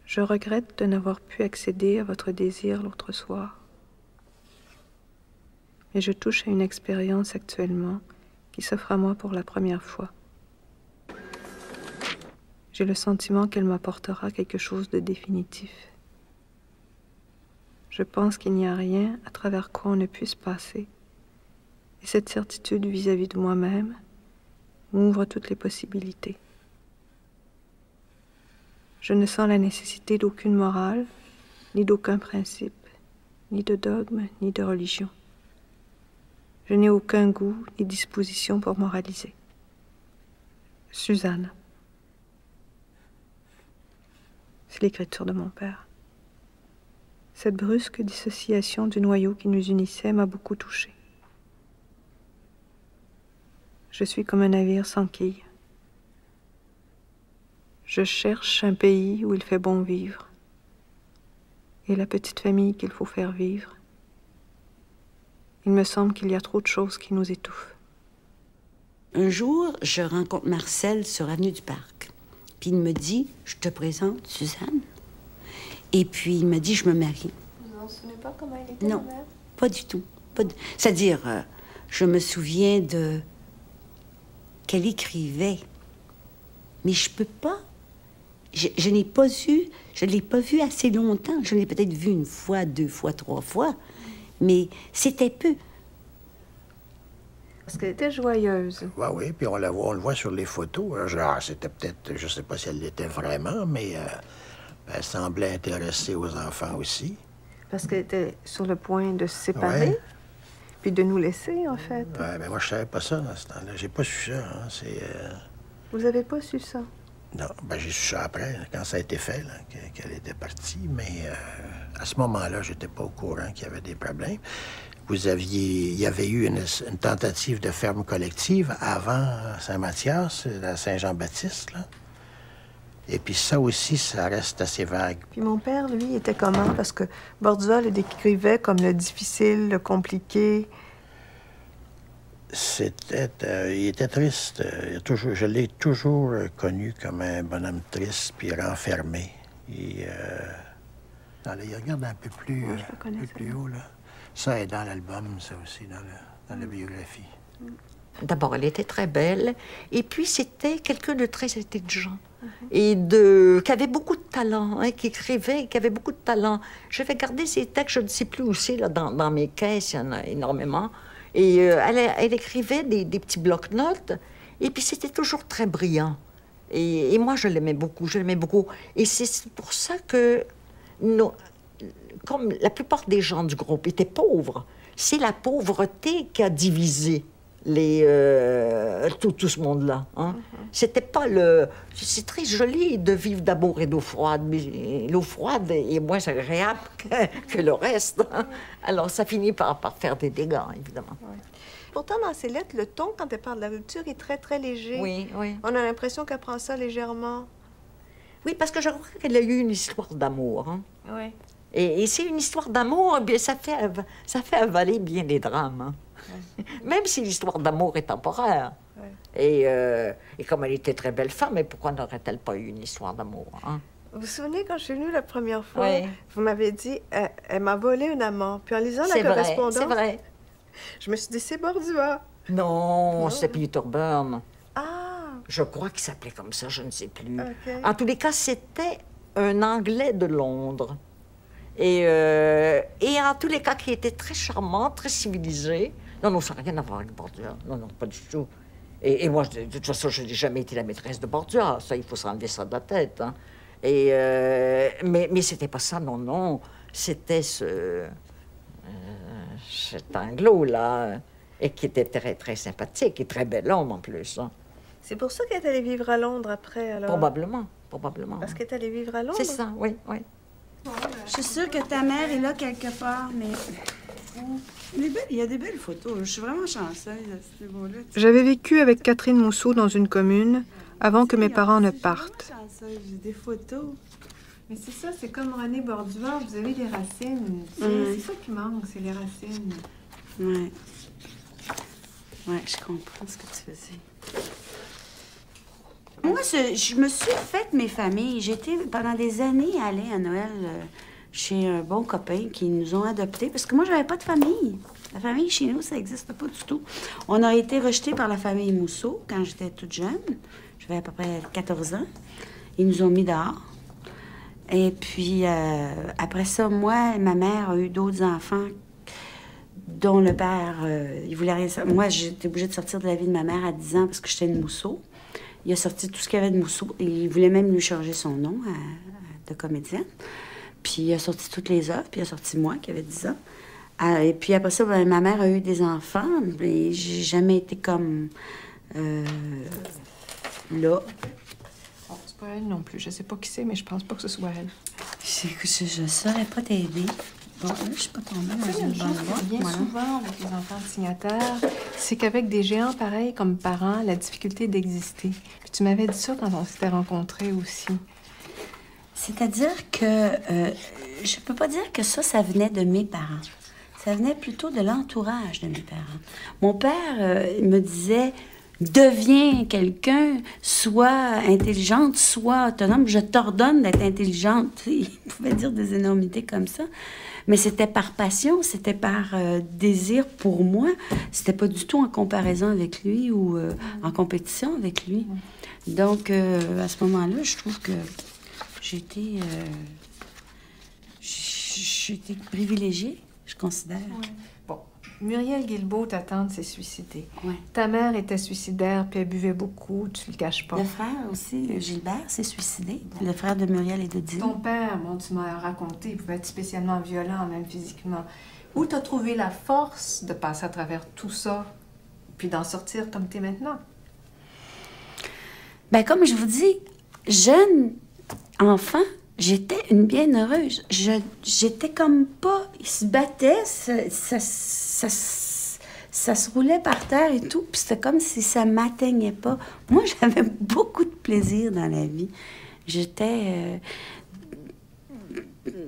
je regrette de n'avoir pu accéder à votre désir l'autre soir. Mais je touche à une expérience actuellement qui s'offre à moi pour la première fois. J'ai le sentiment qu'elle m'apportera quelque chose de définitif. Je pense qu'il n'y a rien à travers quoi on ne puisse passer. Et cette certitude vis-à-vis de moi-même m'ouvre toutes les possibilités. Je ne sens la nécessité d'aucune morale, ni d'aucun principe, ni de dogme, ni de religion. Je n'ai aucun goût ni disposition pour moraliser. Suzanne. reçu l'écriture de mon père. Cette brusque dissociation du noyau qui nous unissait m'a beaucoup touchée. Je suis comme un navire sans quille. Je cherche un pays où il fait bon vivre et la petite famille qu'il faut faire vivre. Il me semble qu'il y a trop de choses qui nous étouffent. Un jour, je rencontre Marcel sur Avenue du Parc. Puis il me dit, je te présente Suzanne. Et puis il me dit, je me marie. Vous vous en souvenez pas comment elle était, non, ma mère? Pas du tout. C'est-à-dire, je me souviens de qu'elle écrivait. Mais je peux pas. Je n'ai pas eu, je ne l'ai pas vue assez longtemps. Je l'ai peut-être vue 1 fois, 2 fois, 3 fois. Mais c'était peu. Parce qu'elle était joyeuse. Oui, oui, puis on le voit sur les photos. Genre, c'était peut-être, je sais pas si elle l'était vraiment, mais elle semblait intéressée aux enfants aussi. Parce qu'elle était sur le point de se séparer, puis de nous laisser, en fait. Oui, mais moi, je savais pas ça dans ce temps-là. J'ai pas su ça, hein. Vous avez pas su ça? Non, j'ai su ça après, quand ça a été fait, qu'elle était partie. Mais à ce moment-là, j'étais pas au courant qu'il y avait des problèmes. Il y avait eu une tentative de ferme collective avant Saint-Mathias, à Saint-Jean-Baptiste, là. Et puis ça aussi, ça reste assez vague. Puis mon père, lui, était comment? Parce que Bordua le décrivait comme le difficile, le compliqué. Il était triste. Je l'ai toujours connu comme un bonhomme triste puis renfermé. Et, il regarde un peu plus, plus haut, là. Ça est dans l'album, ça aussi, dans la biographie. D'abord, elle était très belle. Et puis, c'était quelqu'un de très intelligent. Et qui avait beaucoup de talent, hein, qui écrivait, qui avait beaucoup de talent. Je vais garder ses textes, je ne sais plus où c'est, là, dans mes caisses, il y en a énormément. Et elle écrivait des petits blocs-notes. Et puis, c'était toujours très brillant. Et moi, je l'aimais beaucoup, Et c'est pour ça que, comme la plupart des gens du groupe étaient pauvres, c'est la pauvreté qui a divisé tout ce monde-là. Hein? C'était pas c'est très joli de vivre d'amour et d'eau froide, mais l'eau froide est moins agréable que le reste. Hein? Alors, ça finit par faire des dégâts, évidemment. Ouais. Pourtant, dans ses lettres, le ton, quand elle parle de la rupture, est très, très léger. Oui. On a l'impression qu'elle prend ça légèrement. Oui, parce que je crois qu'elle a eu une histoire d'amour. Hein? Oui. Et c'est une histoire d'amour, bien, ça fait avaler bien des drames. Hein? Ouais. Même si l'histoire d'amour est temporaire. Ouais. Et comme elle était très belle femme, mais pourquoi n'aurait-elle pas eu une histoire d'amour? Hein? Vous vous souvenez, quand je suis venue la première fois, vous m'avez dit, elle m'a volé un amant. Puis en lisant la correspondance, c'est vrai. Je me suis dit, c'est Bordua. Non, c'est Peter Byrne. Ah! Je crois qu'il s'appelait comme ça, je ne sais plus. Okay. En tous les cas, c'était un Anglais de Londres. Et en tous les cas, qui était très charmant, très civilisé. Non, ça n'a rien à voir avec Bordua. Non, pas du tout. Et moi, de toute façon, je n'ai jamais été la maîtresse de Bordua. Ça, il faut s'enlever ça de la tête. Hein. Mais c'était pas ça, non. C'était cet Anglo-là, et qui était très, très sympathique et très bel homme, en plus. Hein. C'est pour ça qu'elle est allée vivre à Londres après, alors? Probablement. Parce qu'elle est allée vivre à Londres? C'est ça, oui. Je suis sûre que ta mère est là quelque part, mais... Il y a des belles photos. Je suis vraiment chanceuse à ce niveau-là. J'avais vécu avec Catherine Mousseau dans une commune avant que mes parents ne partent. J'ai des photos. Mais c'est ça, c'est comme René Bordua, vous avez les racines. C'est ça qui manque, c'est les racines. Oui. Oui, je comprends ce que tu faisais. Moi, je me suis faite mes familles. J'étais pendant des années allée à Noël chez un bon copain qui nous ont adoptés parce que moi, j'avais pas de famille. La famille chez nous, ça n'existe pas du tout. On a été rejetés par la famille Mousseau quand j'étais toute jeune. J'avais à peu près 14 ans. Ils nous ont mis dehors. Et puis, après ça, moi et ma mère a eu d'autres enfants dont le père, il voulait rien savoir. Moi, j'étais obligée de sortir de la vie de ma mère à 10 ans parce que j'étais une Mousseau. Il a sorti tout ce qu'il y avait de Mousseau. Et il voulait même lui changer son nom de comédienne. Puis il a sorti toutes les œuvres, puis il a sorti moi, qui avait 10 ans. Et puis après ça, ma mère a eu des enfants, mais j'ai jamais été comme là. pas elle non plus. Je sais pas qui c'est, mais je pense pas que ce soit elle. Je saurais pas t'aider. Bon, là, je suis pas tombée dans une bonne voie. Bien souvent avec les enfants de signataires, c'est qu'avec des géants pareils comme parents, la difficulté d'exister. Puis tu m'avais dit ça quand on s'était rencontrés aussi. C'est-à-dire que je peux pas dire que ça venait de mes parents. Ça venait plutôt de l'entourage de mes parents. Mon père me disait... Deviens quelqu'un, sois intelligente, sois autonome. Je t'ordonne d'être intelligente. Il pouvait dire des énormités comme ça. Mais c'était par passion, c'était par désir pour moi. C'était pas du tout en comparaison avec lui ou en compétition avec lui. Donc, à ce moment-là, je trouve que j'ai été privilégiée, je considère. Ouais. Bon. Muriel Guilbeault, ta tante, s'est suicidée. Ouais. Ta mère était suicidaire, puis elle buvait beaucoup, tu le caches pas. Le frère aussi, Gilbert, s'est suicidé. Le frère de Muriel et de Dine. Ton père, bon, tu m'as raconté, il pouvait être spécialement violent, même physiquement. Où t'as trouvé la force de passer à travers tout ça, puis d'en sortir comme t'es maintenant? Ben, comme je vous dis, jeune enfant, j'étais une bienheureuse. J'étais comme pas... Il se battait, ça se roulait par terre et tout, puis c'était comme si ça m'atteignait pas. Moi, j'avais beaucoup de plaisir dans la vie. J'étais...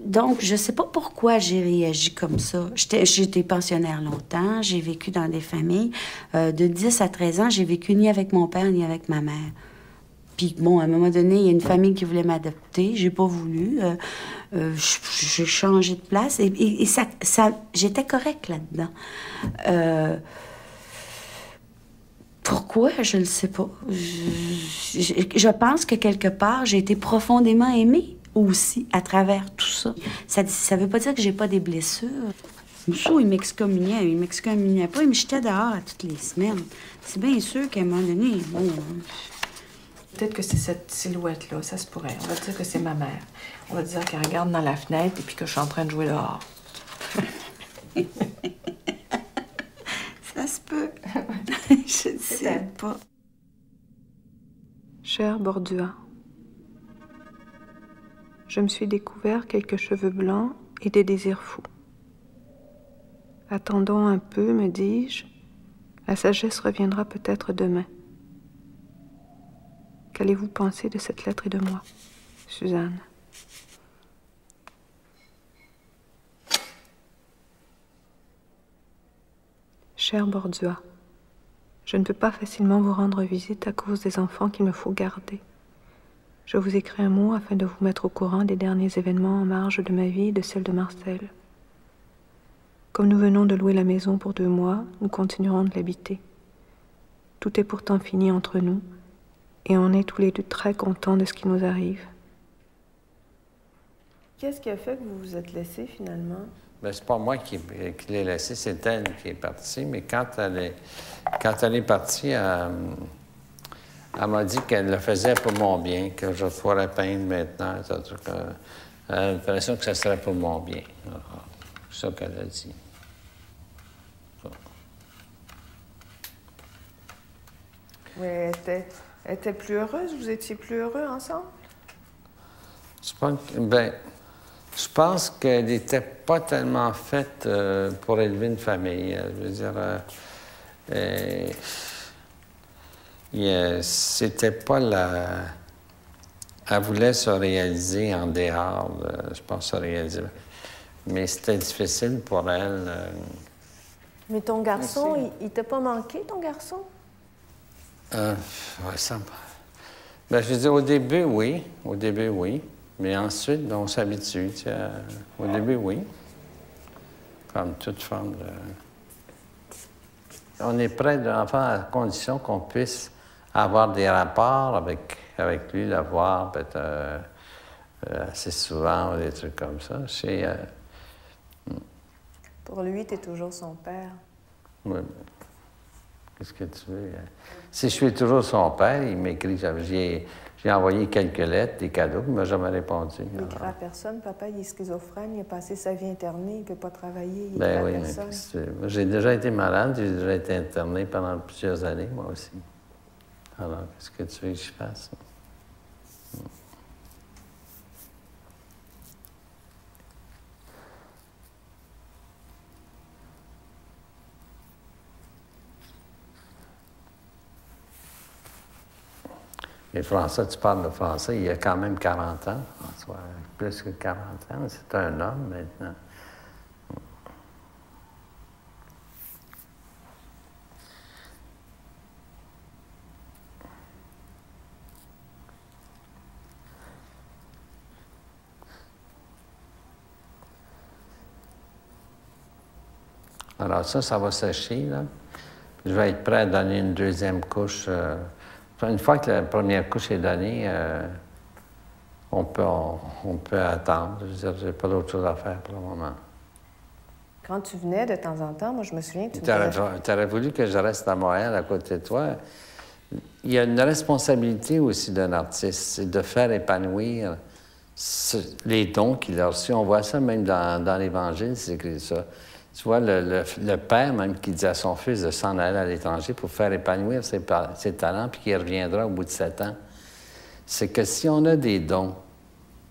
Donc, je sais pas pourquoi j'ai réagi comme ça. J'étais pensionnaire longtemps, j'ai vécu dans des familles. De 10 à 13 ans, j'ai vécu ni avec mon père, ni avec ma mère. Puis, bon, à un moment donné, il y a une famille qui voulait m'adopter. J'ai pas voulu. J'ai changé de place. Et ça, j'étais correcte là-dedans. Pourquoi? Je ne sais pas. Je pense que quelque part, j'ai été profondément aimée aussi à travers tout ça. Ça veut pas dire que j'ai pas des blessures. Mousseau, il m'excommuniait. Il m'excommuniait pas. Il me jetait dehors toutes les semaines. C'est bien sûr qu'à un moment donné, bon... Peut-être que c'est cette silhouette-là, ça se pourrait. On va dire que c'est ma mère. On va dire qu'elle regarde dans la fenêtre et puis que je suis en train de jouer dehors. Ça se peut. Je ne sais pas. Cher Bordua, je me suis découvert quelques cheveux blancs et des désirs fous. Attendons un peu, me dis-je. La sagesse reviendra peut-être demain. Qu'allez-vous penser de cette lettre et de moi, Suzanne? Cher Bordua, je ne peux pas facilement vous rendre visite à cause des enfants qu'il me faut garder. Je vous écris un mot afin de vous mettre au courant des derniers événements en marge de ma vie et de celle de Marcel. Comme nous venons de louer la maison pour 2 mois, nous continuerons de l'habiter. Tout est pourtant fini entre nous, et on est tous les deux très contents de ce qui nous arrive. Qu'est-ce qui a fait que vous vous êtes laissés finalement? Bien, c'est pas moi qui l'ai laissée, c'est elle qui est partie. Mais quand elle est partie, elle m'a dit qu'elle le faisait pour mon bien, que je ferais peindre maintenant. Elle a l'impression que ça serait pour mon bien. C'est ça qu'elle a dit. Oui, elle était plus heureuse? Vous étiez plus heureux ensemble? Je pense qu'elle n'était pas tellement faite pour élever une famille. Je veux dire, c'était pas la... Elle voulait se réaliser en dehors, je pense, se réaliser. Mais c'était difficile pour elle. Mais ton garçon, il t'a pas manqué, ton garçon? Ouais, ça... Ben, je veux dire, au début, oui. Au début, oui. Mais ensuite, on s'habitue. Au début, oui. Comme toute forme de... On est près de l'enfant à condition qu'on puisse avoir des rapports avec lui, le voir peut-être assez souvent, des trucs comme ça. Pour lui, t'es toujours son père. Oui. Qu'est-ce que tu veux? Si je suis toujours son père, il m'écrit. J'ai envoyé quelques lettres, des cadeaux, il ne m'a jamais répondu. Il n'écrit à personne. Papa, il est schizophrène, il a passé sa vie internée, il ne peut pas travailler, il ben oui, à personne. J'ai déjà été malade, j'ai déjà été interné pendant plusieurs années, moi aussi. Alors, qu'est-ce que tu veux que je fasse? Et François, tu parles de François, il a quand même 40 ans, François, plus que 40 ans, c'est un homme maintenant. Alors ça va sécher, là. Je vais être prêt à donner une deuxième couche. Une fois que la première couche est donnée, on peut attendre. Je veux dire, j'ai pas d'autre chose à faire pour le moment. Quand tu venais de temps en temps, moi, je me souviens que tu aurais voulu que je reste à Montréal à côté de toi. Il y a une responsabilité aussi d'un artiste, c'est de faire épanouir les dons qu'il a reçus. On voit ça même dans l'Évangile, c'est écrit ça. Tu vois, le père même qui dit à son fils de s'en aller à l'étranger pour faire épanouir ses talents, puis qu'il reviendra au bout de 7 ans. C'est que si on a des dons,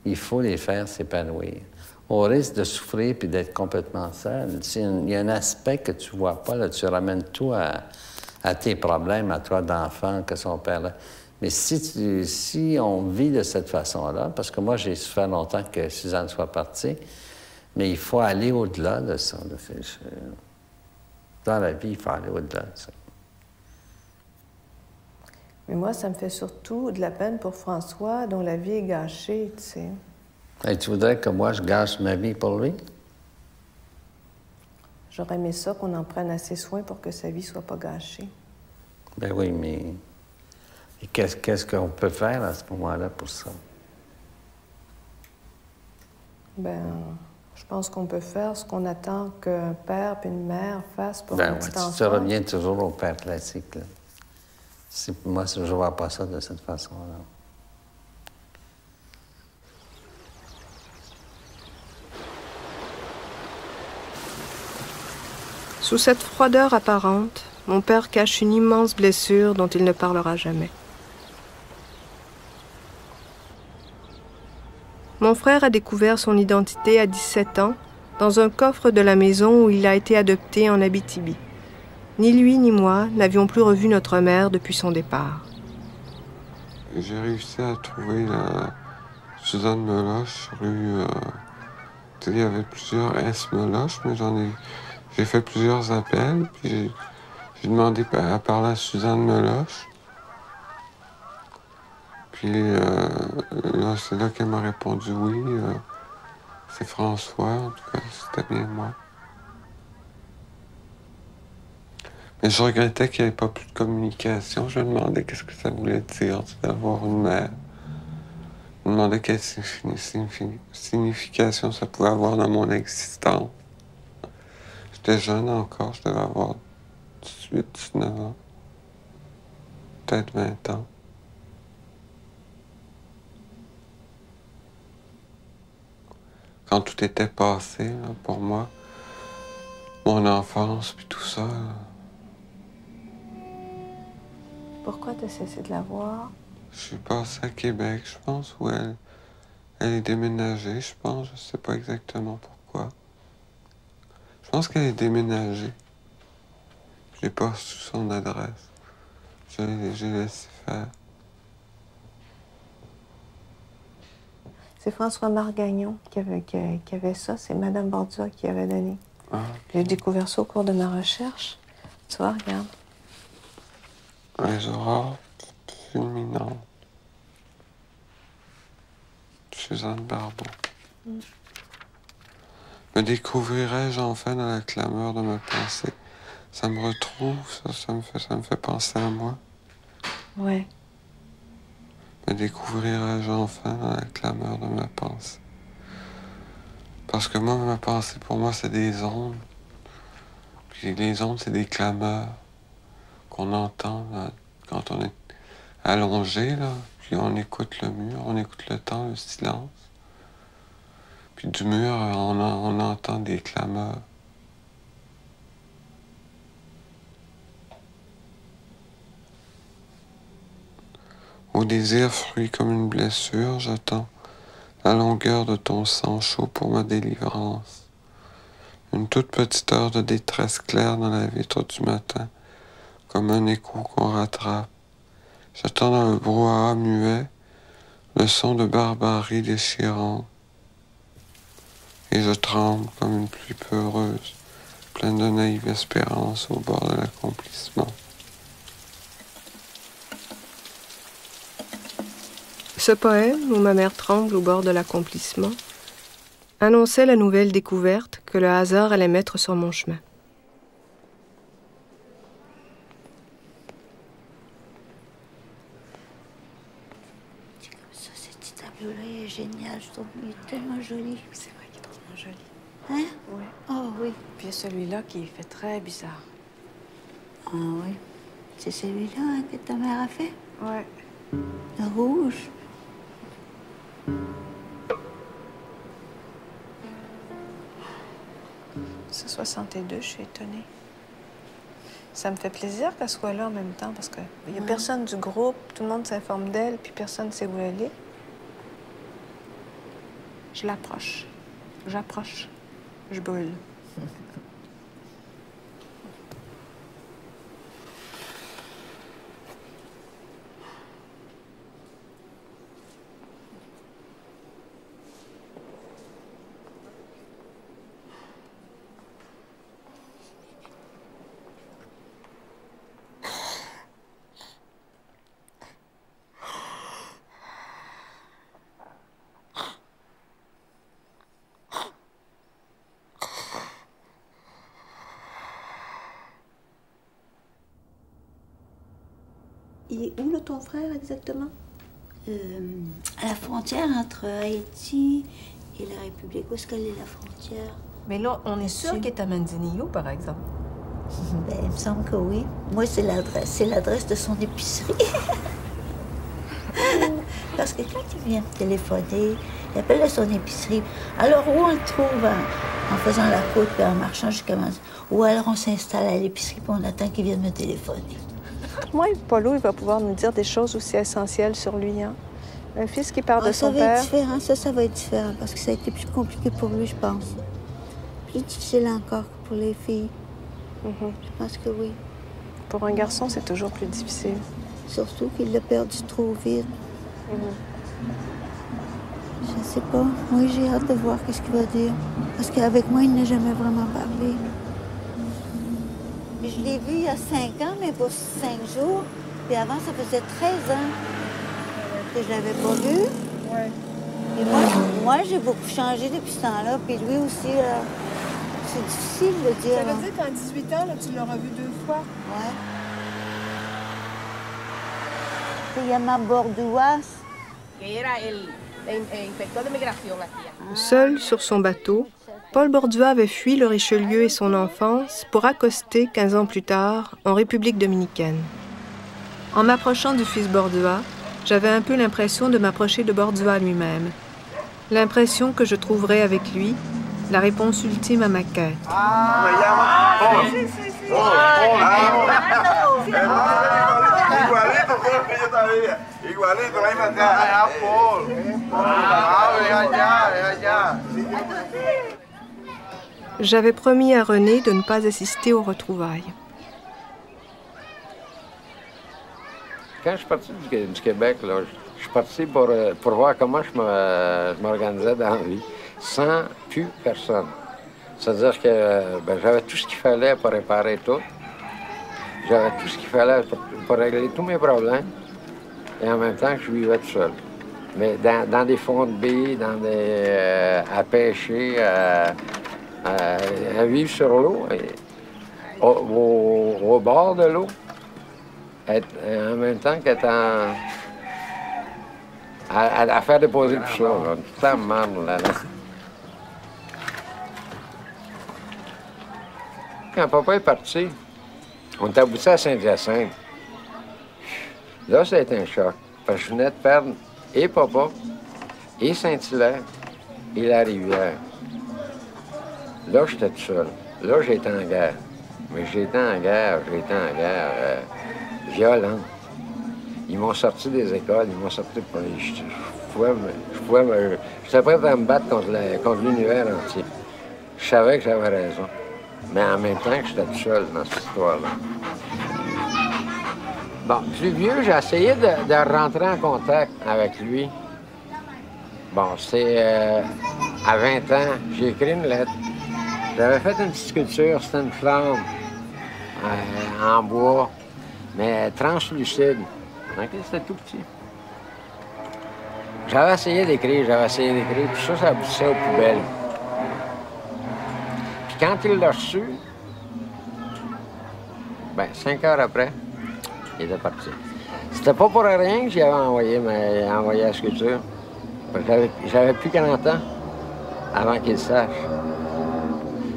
il faut les faire s'épanouir. On risque de souffrir puis d'être complètement seul. Il y a un aspect que tu vois pas, là, tu ramènes tout à tes problèmes, à toi d'enfant, que son père là. Mais si on vit de cette façon-là, parce que moi, j'ai souffert longtemps que Suzanne soit partie, mais il faut aller au-delà de ça. Dans la vie, il faut aller au-delà de ça. Mais moi, ça me fait surtout de la peine pour François, dont la vie est gâchée, tu sais. Et tu voudrais que moi, je gâche ma vie pour lui? J'aurais aimé ça qu'on en prenne assez soin pour que sa vie soit pas gâchée. Ben oui, mais qu'est-ce qu'on peut faire à ce moment-là pour ça? Ben, je pense qu'on peut faire ce qu'on attend qu'un père et une mère fassent pour un petit enfant. Tu reviens toujours au père classique, là. Moi, je ne vois pas ça de cette façon-là. Sous cette froideur apparente, mon père cache une immense blessure dont il ne parlera jamais. Mon frère a découvert son identité à 17 ans dans un coffre de la maison où il a été adopté en Abitibi. Ni lui ni moi n'avions plus revu notre mère depuis son départ. J'ai réussi à trouver la Suzanne Meloche, rue... il y avait plusieurs S Meloche, mais j'ai fait plusieurs appels, puis j'ai demandé à parler à Suzanne Meloche. Puis là, c'est là qu'elle m'a répondu oui. C'est François, en tout cas, c'était bien moi. Mais je regrettais qu'il n'y avait pas plus de communication. Je me demandais qu'est-ce que ça voulait dire d'avoir une mère. Je me demandais quelle signification ça pouvait avoir dans mon existence. J'étais jeune encore, je devais avoir 18, 19 ans. Peut-être 20 ans. Quand tout était passé, là, pour moi, mon enfance, puis tout ça. Pourquoi tu as cessé de la voir? Je suis passé à Québec, je pense, où elle est déménagée, je pense. Je sais pas exactement pourquoi. Je pense qu'elle est déménagée. Je n'ai pas su son adresse. J'ai laissé faire. C'est François Margagnon qui avait ça. C'est Madame Bordua qui avait donné. Ah. J'ai découvert ça au cours de ma recherche. Tu vois, regarde. Les aurores fulminantes. Suzanne Barbeau. Me découvrirais-je enfin dans la clameur de mes pensées? Ça me retrouve, ça me fait penser à moi. Ouais. Me découvrirais-je enfin dans la clameur de ma pensée? Parce que moi, ma pensée, pour moi, c'est des ondes. Puis les ondes, c'est des clameurs qu'on entend là, quand on est allongé, là. Puis on écoute le mur, on écoute le temps, le silence. Puis du mur, on entend des clameurs. Au désir fruit comme une blessure, j'attends la longueur de ton sang chaud pour ma délivrance. Une toute petite heure de détresse claire dans la vitre du matin, comme un écho qu'on rattrape. J'attends dans le brouhaha muet le son de barbarie déchirante. Et je tremble comme une pluie peureuse, pleine de naïve espérance au bord de l'accomplissement. Ce poème, où ma mère tremble au bord de l'accomplissement, annonçait la nouvelle découverte que le hasard allait mettre sur mon chemin. Ça, ce petit tableau-là, il est génial. Je trouve qu'il est tellement joli. C'est vrai qu'il est tellement joli. Hein? Oui. Oh oui. Puis il y a celui-là qui fait très bizarre. Ah oui. C'est celui-là hein, que ta mère a fait? Ouais. Le rouge. C'est 62, je suis étonnée. Ça me fait plaisir qu'elle soit là en même temps parce qu'il n'y a personne du groupe, tout le monde s'informe d'elle, puis personne ne sait où elle est. Je l'approche. J'approche. Je brûle. Il est où, là, ton frère, exactement? À la frontière entre Haïti et la République. Où est-ce qu'elle est, la frontière? Mais là, on est sûr qu'il est à Manzanillo, par exemple. Ben, il me semble que oui. Moi, c'est l'adresse. C'est l'adresse de son épicerie. Parce que quand il vient me téléphoner, il appelle à son épicerie. Alors, où on le trouve? En faisant la côte puis en marchant jusqu'à Manzanillo. Ou alors, on s'installe à l'épicerie puis on attend qu'il vienne me téléphoner. Moi, Paulo, il va pouvoir nous dire des choses aussi essentielles sur lui. Hein? Un fils qui part de son Ça va père. être différent. Ça va être différent parce que ça a été plus compliqué pour lui, je pense. Plus difficile encore que pour les filles. Je pense que oui. Pour un garçon, c'est toujours plus difficile. Surtout qu'il l'a perdu trop vite. Je ne sais pas. Moi, j'ai hâte de voir qu'est-ce qu'il va dire. Parce qu'avec moi, il n'a jamais vraiment parlé. Je l'ai vu il y a 5 ans, mais pour 5 jours. Puis avant, ça faisait 13 ans que je ne l'avais pas vu. Ouais. Et moi j'ai beaucoup changé depuis ce temps-là. Puis lui aussi, là, c'est difficile de dire. Ça veut dire qu'en 18 ans, là, tu l'auras vu 2 fois? Ouais. Il y a ma bordouasse. Seul sur son bateau, Paul Bordua avait fui le Richelieu et son enfance pour accoster 15 ans plus tard en République dominicaine. En m'approchant du fils Bordua, j'avais un peu l'impression de m'approcher de Bordua lui-même. L'impression que je trouverais avec lui la réponse ultime à ma quête. J'avais promis à René de ne pas assister aux retrouvailles. Quand je suis parti du Québec, là, je suis parti pour voir comment je m'organisais dans la vie, sans plus personne. C'est-à-dire que j'avais tout ce qu'il fallait pour réparer tout. J'avais tout ce qu'il fallait pour régler tous mes problèmes. Et en même temps, je vivais tout seul. Mais dans des fonds de baie, à pêcher, à vivre sur l'eau, au bord de l'eau, en même temps qu'être à faire déposer tout ça, là, toute la marde là. Quand papa est parti, on est abouti à Saint-Hyacinthe. Là, ça a été un choc. Parce que je venais de perdre et papa, et Saint-Hilaire, et la rivière. Là, j'étais tout seul. Là, j'ai été en guerre. Mais j'ai été en guerre violente. Ils m'ont sorti des écoles, ils m'ont sorti pour j'étais prêt à me battre contre l'univers entier. Je savais que j'avais raison. Mais en même temps que j'étais tout seul dans cette histoire-là. Bon, plus vieux, j'ai essayé de rentrer en contact avec lui. Bon, c'est à 20 ans, j'ai écrit une lettre. J'avais fait une petite sculpture, c'était une flamme en bois, mais translucide. OK, c'était tout petit. J'avais essayé d'écrire, puis ça aboutissait aux poubelles. Puis quand il l'a reçu, ben 5 heures après, il était parti. C'était pas pour rien que j'y avais envoyé la sculpture. J'avais plus 40 ans avant qu'il le sache.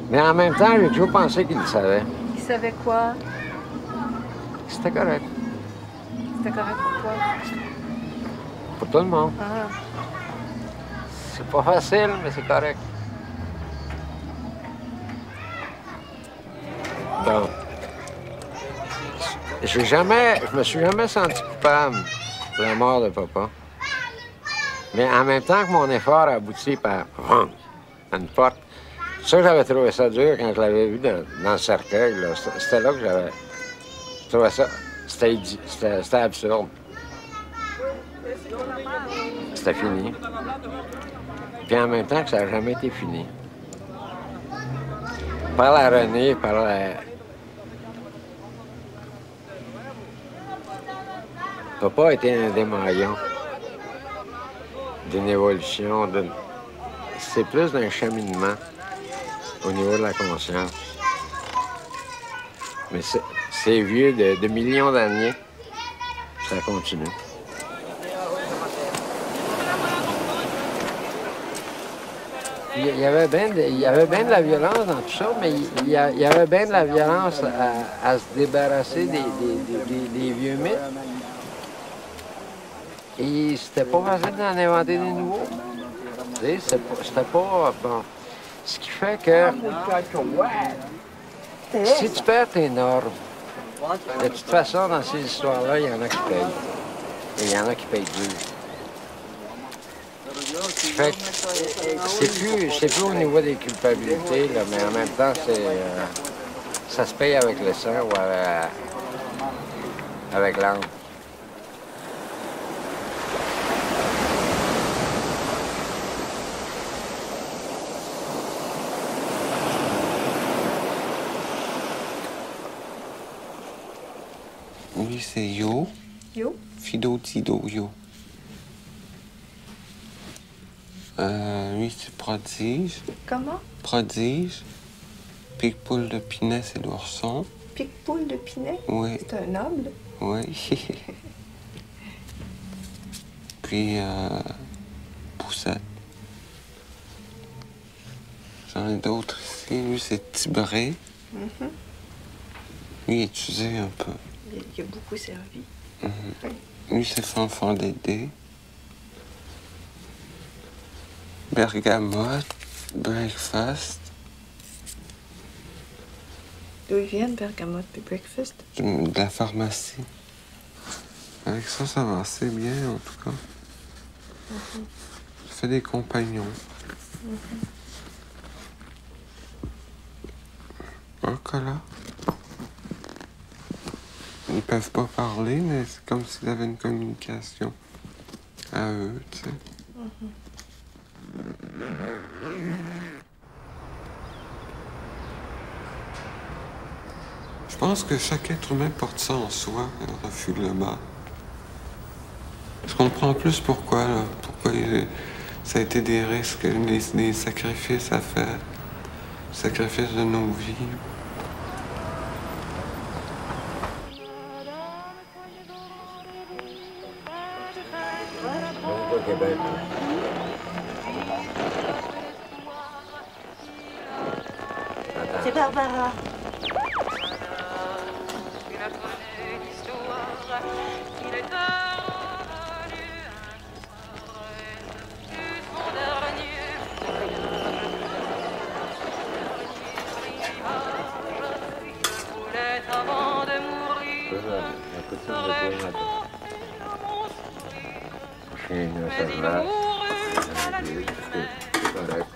Mais en même temps, j'ai toujours pensé qu'il le savait. Il savait quoi? C'était correct. C'était correct pour toi? Pour tout le monde. Ah. C'est pas facile, mais c'est correct. Bon. Je me suis jamais senti coupable de la mort de papa. Mais en même temps que mon effort a abouti par une porte, ça, j'avais trouvé ça dur quand je l'avais vu dans le cercueil. C'était là que j'avais trouvé ça. C'était absurde. C'était fini. Puis en même temps que ça n'a jamais été fini. Par la Renée, par la... Papa a été un des maillons d'une évolution, c'est plus d'un cheminement au niveau de la conscience. Mais c'est vieux de millions d'années, ça continue. Il y avait bien de la violence dans tout ça, mais il y avait bien de la violence à se débarrasser des vieux mythes. Et c'était pas facile d'en inventer des nouveaux. C'était pas... Bon. Ce qui fait que... Si tu perds tes normes, de toute façon, dans ces histoires-là, il y en a qui payent. Et il y en a qui payent dur. Fait que c'est plus au niveau des culpabilités, là, mais en même temps, ça se paye avec le sang ou avec l'âme. Lui, c'est Yo. Yo? Fido Tido Yo. Lui, c'est Prodige. Comment? Prodige. Picpoul de Pinet, c'est l'ourson. Picpoul de Pinet? Oui. C'est un noble? Oui. Puis, Poussette. J'en ai d'autres ici. Lui, c'est Tibré. Mm-hmm. Lui, il est usé un peu. Il a beaucoup servi. Mm-hmm. Lui, c'est Fanfan Dédé. Bergamote, Breakfast. D'où ils viennent, Bergamote et Breakfast? De la pharmacie. Avec ça, ça va assez bien, en tout cas. Mm-hmm. Ça fait des compagnons. Mm-hmm. Un là. Ils peuvent pas parler, mais c'est comme s'ils avaient une communication à eux, tu sais. Mm-hmm. Je pense que chaque être humain porte ça en soi, un refus global. Je comprends plus pourquoi, là, ça a été des risques, des sacrifices à faire, sacrifices de nos vies. C'est Barbara. ça se va. C'est correct.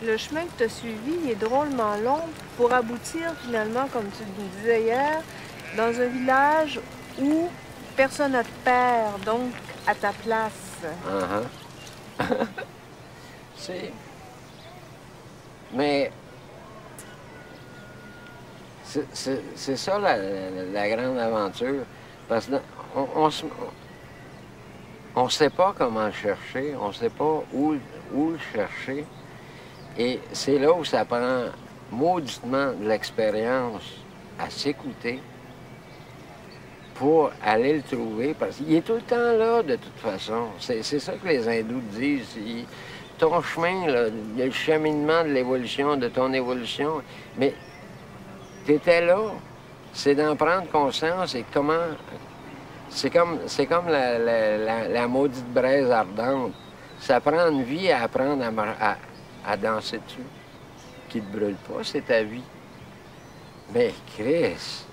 Le chemin que tu as suivi il est drôlement long pour aboutir finalement, comme tu le disais hier, dans un village où personne n'a de père, donc à ta place. Mais c'est ça la grande aventure. Parce qu'on ne sait pas comment le chercher, on ne sait pas où le chercher. Et c'est là où ça prend mauditement de l'expérience à s'écouter pour aller le trouver. Parce qu'il est tout le temps là, de toute façon. C'est ça que les hindous disent. Ton chemin, là, il y a le cheminement de l'évolution, de ton évolution, mais tu étais là. C'est d'en prendre conscience et comment... C'est comme la maudite braise ardente. Ça prend une vie à apprendre à danser dessus. Qui ne te brûle pas, c'est ta vie. Mais Chris,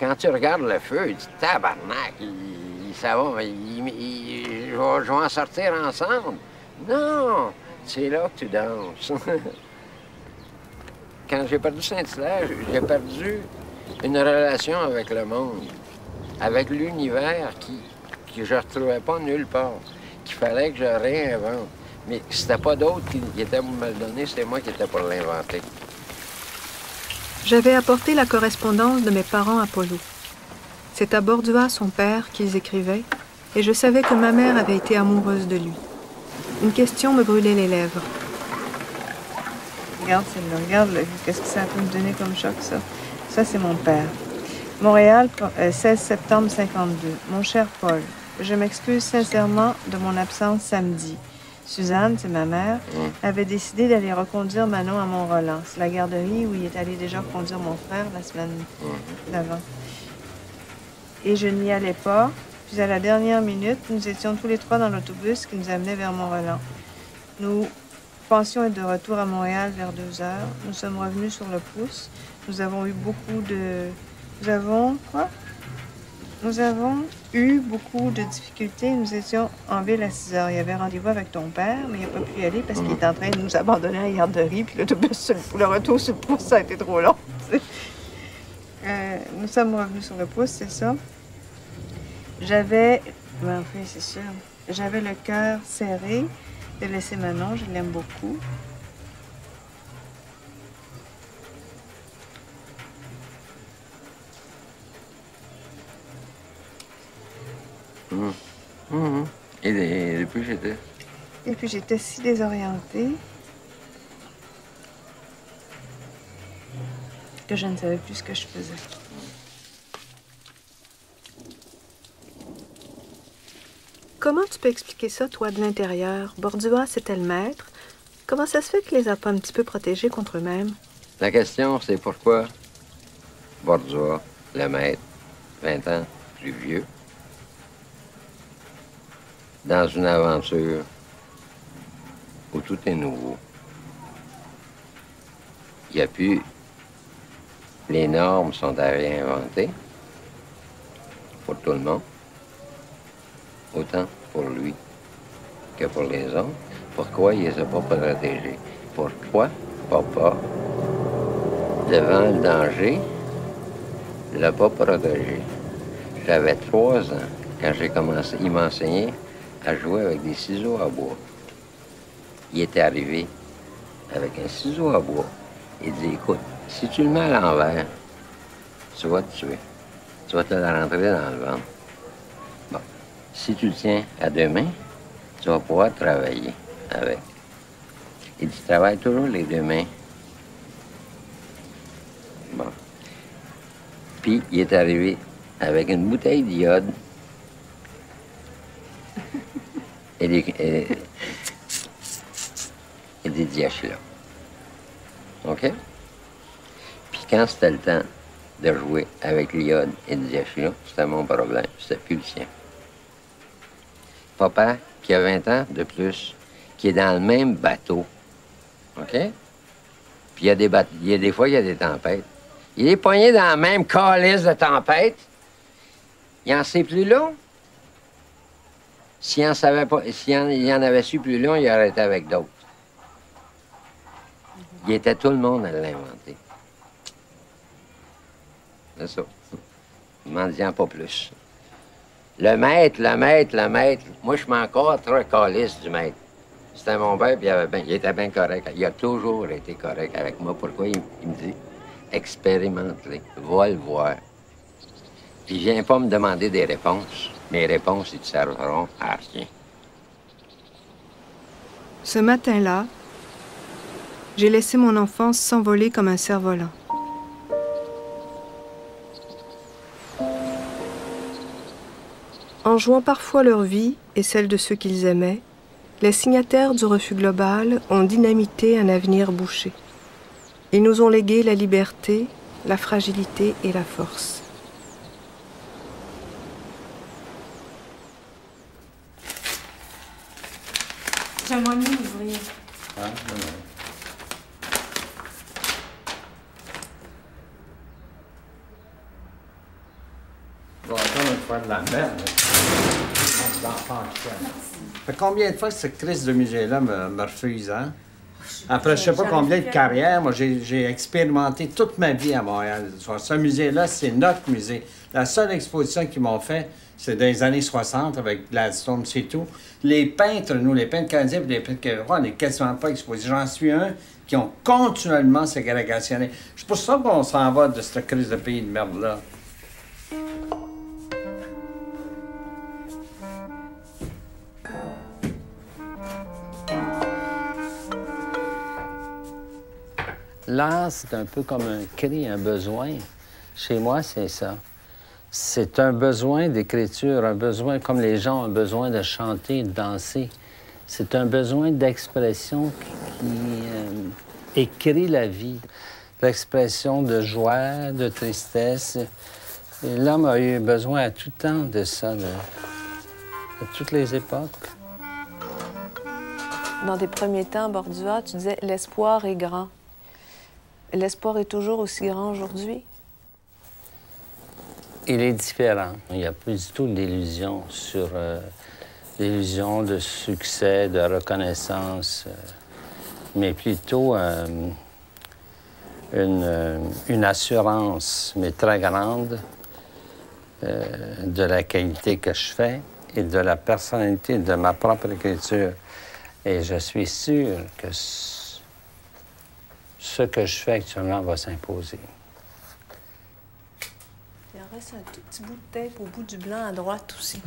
quand tu regardes le feu, tu dis tabarnak, ça va, je vais en sortir ensemble. Non, c'est là que tu danses. Quand j'ai perdu Saint-Hilaire, j'ai perdu une relation avec le monde, avec l'univers que je ne retrouvais pas nulle part, qu'il fallait que je réinvente. Mais c'était pas d'autres qui étaient pour me le donner, c'était moi qui étais pour l'inventer. J'avais apporté la correspondance de mes parents à Polo. C'est à Bordua, son père, qu'ils écrivaient, et je savais que ma mère avait été amoureuse de lui. Une question me brûlait les lèvres. Regarde celle-là, regarde, qu'est-ce que ça peut me donner comme choc, ça? Ça, c'est mon père. Montréal, 16 septembre 52. Mon cher Paul, je m'excuse sincèrement de mon absence samedi. Suzanne, c'est ma mère, avait décidé d'aller reconduire Manon à Mont-Roland. C'est la garderie où il est allé déjà reconduire mon frère la semaine d'avant. Et je n'y allais pas. Puis à la dernière minute, nous étions tous les trois dans l'autobus qui nous amenait vers Mont-Roland. Nous pensions être de retour à Montréal vers 2 heures. Nous sommes revenus sur le pouce. Nous avons eu beaucoup de... Nous avons eu beaucoup de difficultés. Nous étions en ville à 6 heures. Il y avait rendez-vous avec ton père, mais il n'a pas pu y aller parce qu'il était en train de nous abandonner à la garderie. Puis l'autobus, le retour sur le pouce, ça a été trop long. Nous sommes revenus sur le pouce, c'est ça. J'avais... Ben, enfin, c'est sûr. J'avais le cœur serré de laisser Manon. Je l'aime beaucoup. Et depuis, j'étais... Et puis, j'étais si désorientée que je ne savais plus ce que je faisais. Comment tu peux expliquer ça, toi, de l'intérieur? Bordua, c'était le maître. Comment ça se fait qu'il les a pas un petit peu protégés contre eux-mêmes? La question, c'est pourquoi Bordua, le maître, 20 ans plus vieux, dans une aventure où tout est nouveau. Il n'y a plus... Les normes sont à réinventer pour tout le monde, autant pour lui que pour les autres. Pourquoi il ne les a pas protégés? Pourquoi papa, devant le danger, ne l'a pas protégé? J'avais 3 ans quand j'ai commencé. Il m'a enseigné à jouer avec des ciseaux à bois. Il était arrivé avec un ciseau à bois. Il dit, écoute, si tu le mets à l'envers, tu vas te tuer. Tu vas te la rentrer dans le ventre. Bon. Si tu le tiens à 2 mains, tu vas pouvoir travailler avec. Il dit, travaille toujours les 2 mains. Bon. Puis, il est arrivé avec une bouteille d'iode et des diachylons. OK? Puis quand c'était le temps de jouer avec l'iode et le diachylon. C'était mon problème, c'était plus le sien. Papa, qui a 20 ans de plus, qui est dans le même bateau, OK? Puis il y a des fois, il y a des tempêtes. Il est poigné dans la même calice de tempête. Il en sait plus long. S'il en savait pas, il en avait su plus long, il aurait été avec d'autres. Il était tout le monde à l'inventer. C'est ça. M'en disant pas plus. Le maître. Moi, je suis encore très calice du maître. C'était mon père, puis il était bien correct. Il a toujours été correct avec moi. Pourquoi? Il me dit, expérimente-les, va le voir. Puis viens pas me demander des réponses. Mes réponses, ils te serviront à rien. Ce matin-là, j'ai laissé mon enfance s'envoler comme un cerf-volant. En jouant parfois leur vie et celle de ceux qu'ils aimaient, les signataires du refus global ont dynamité un avenir bouché. Ils nous ont légué la liberté, la fragilité et la force. J'aimerais mieux ouvrir. Ah, non. Bon, attends une fois de la merde. Ça fait combien de fois que cette crise de musée-là me refuse, hein? Après, je sais pas combien de carrières, moi, j'ai expérimenté toute ma vie à Montréal. Ce musée-là, c'est notre musée. La seule exposition qu'ils m'ont fait, c'est dans les années 60 avec Gladstone, c'est tout. Les peintres, nous, les peintres canadiens et les peintres québécois, on n'est quasiment pas exposés. J'en suis un qui ont continuellement ségrégationné. C'est pour ça qu'on s'en va de cette crise de pays de merde-là. L'art, c'est un peu comme un cri, un besoin. Chez moi, c'est ça. C'est un besoin d'écriture, un besoin comme les gens ont un besoin de chanter, de danser. C'est un besoin d'expression qui écrit la vie. L'expression de joie, de tristesse. Et l'homme a eu besoin à tout temps de ça, de toutes les époques. Dans tes premiers temps, Bordua, tu disais « l'espoir est grand ». L'espoir est toujours aussi grand aujourd'hui? Il est différent. Il n'y a plus du tout d'illusion sur l'illusion de succès, de reconnaissance, mais plutôt une assurance, mais très grande, de la qualité que je fais et de la personnalité de ma propre écriture. Et je suis sûr que ce que je fais actuellement va s'imposer. Il en reste un tout petit bout de tape au bout du blanc à droite aussi.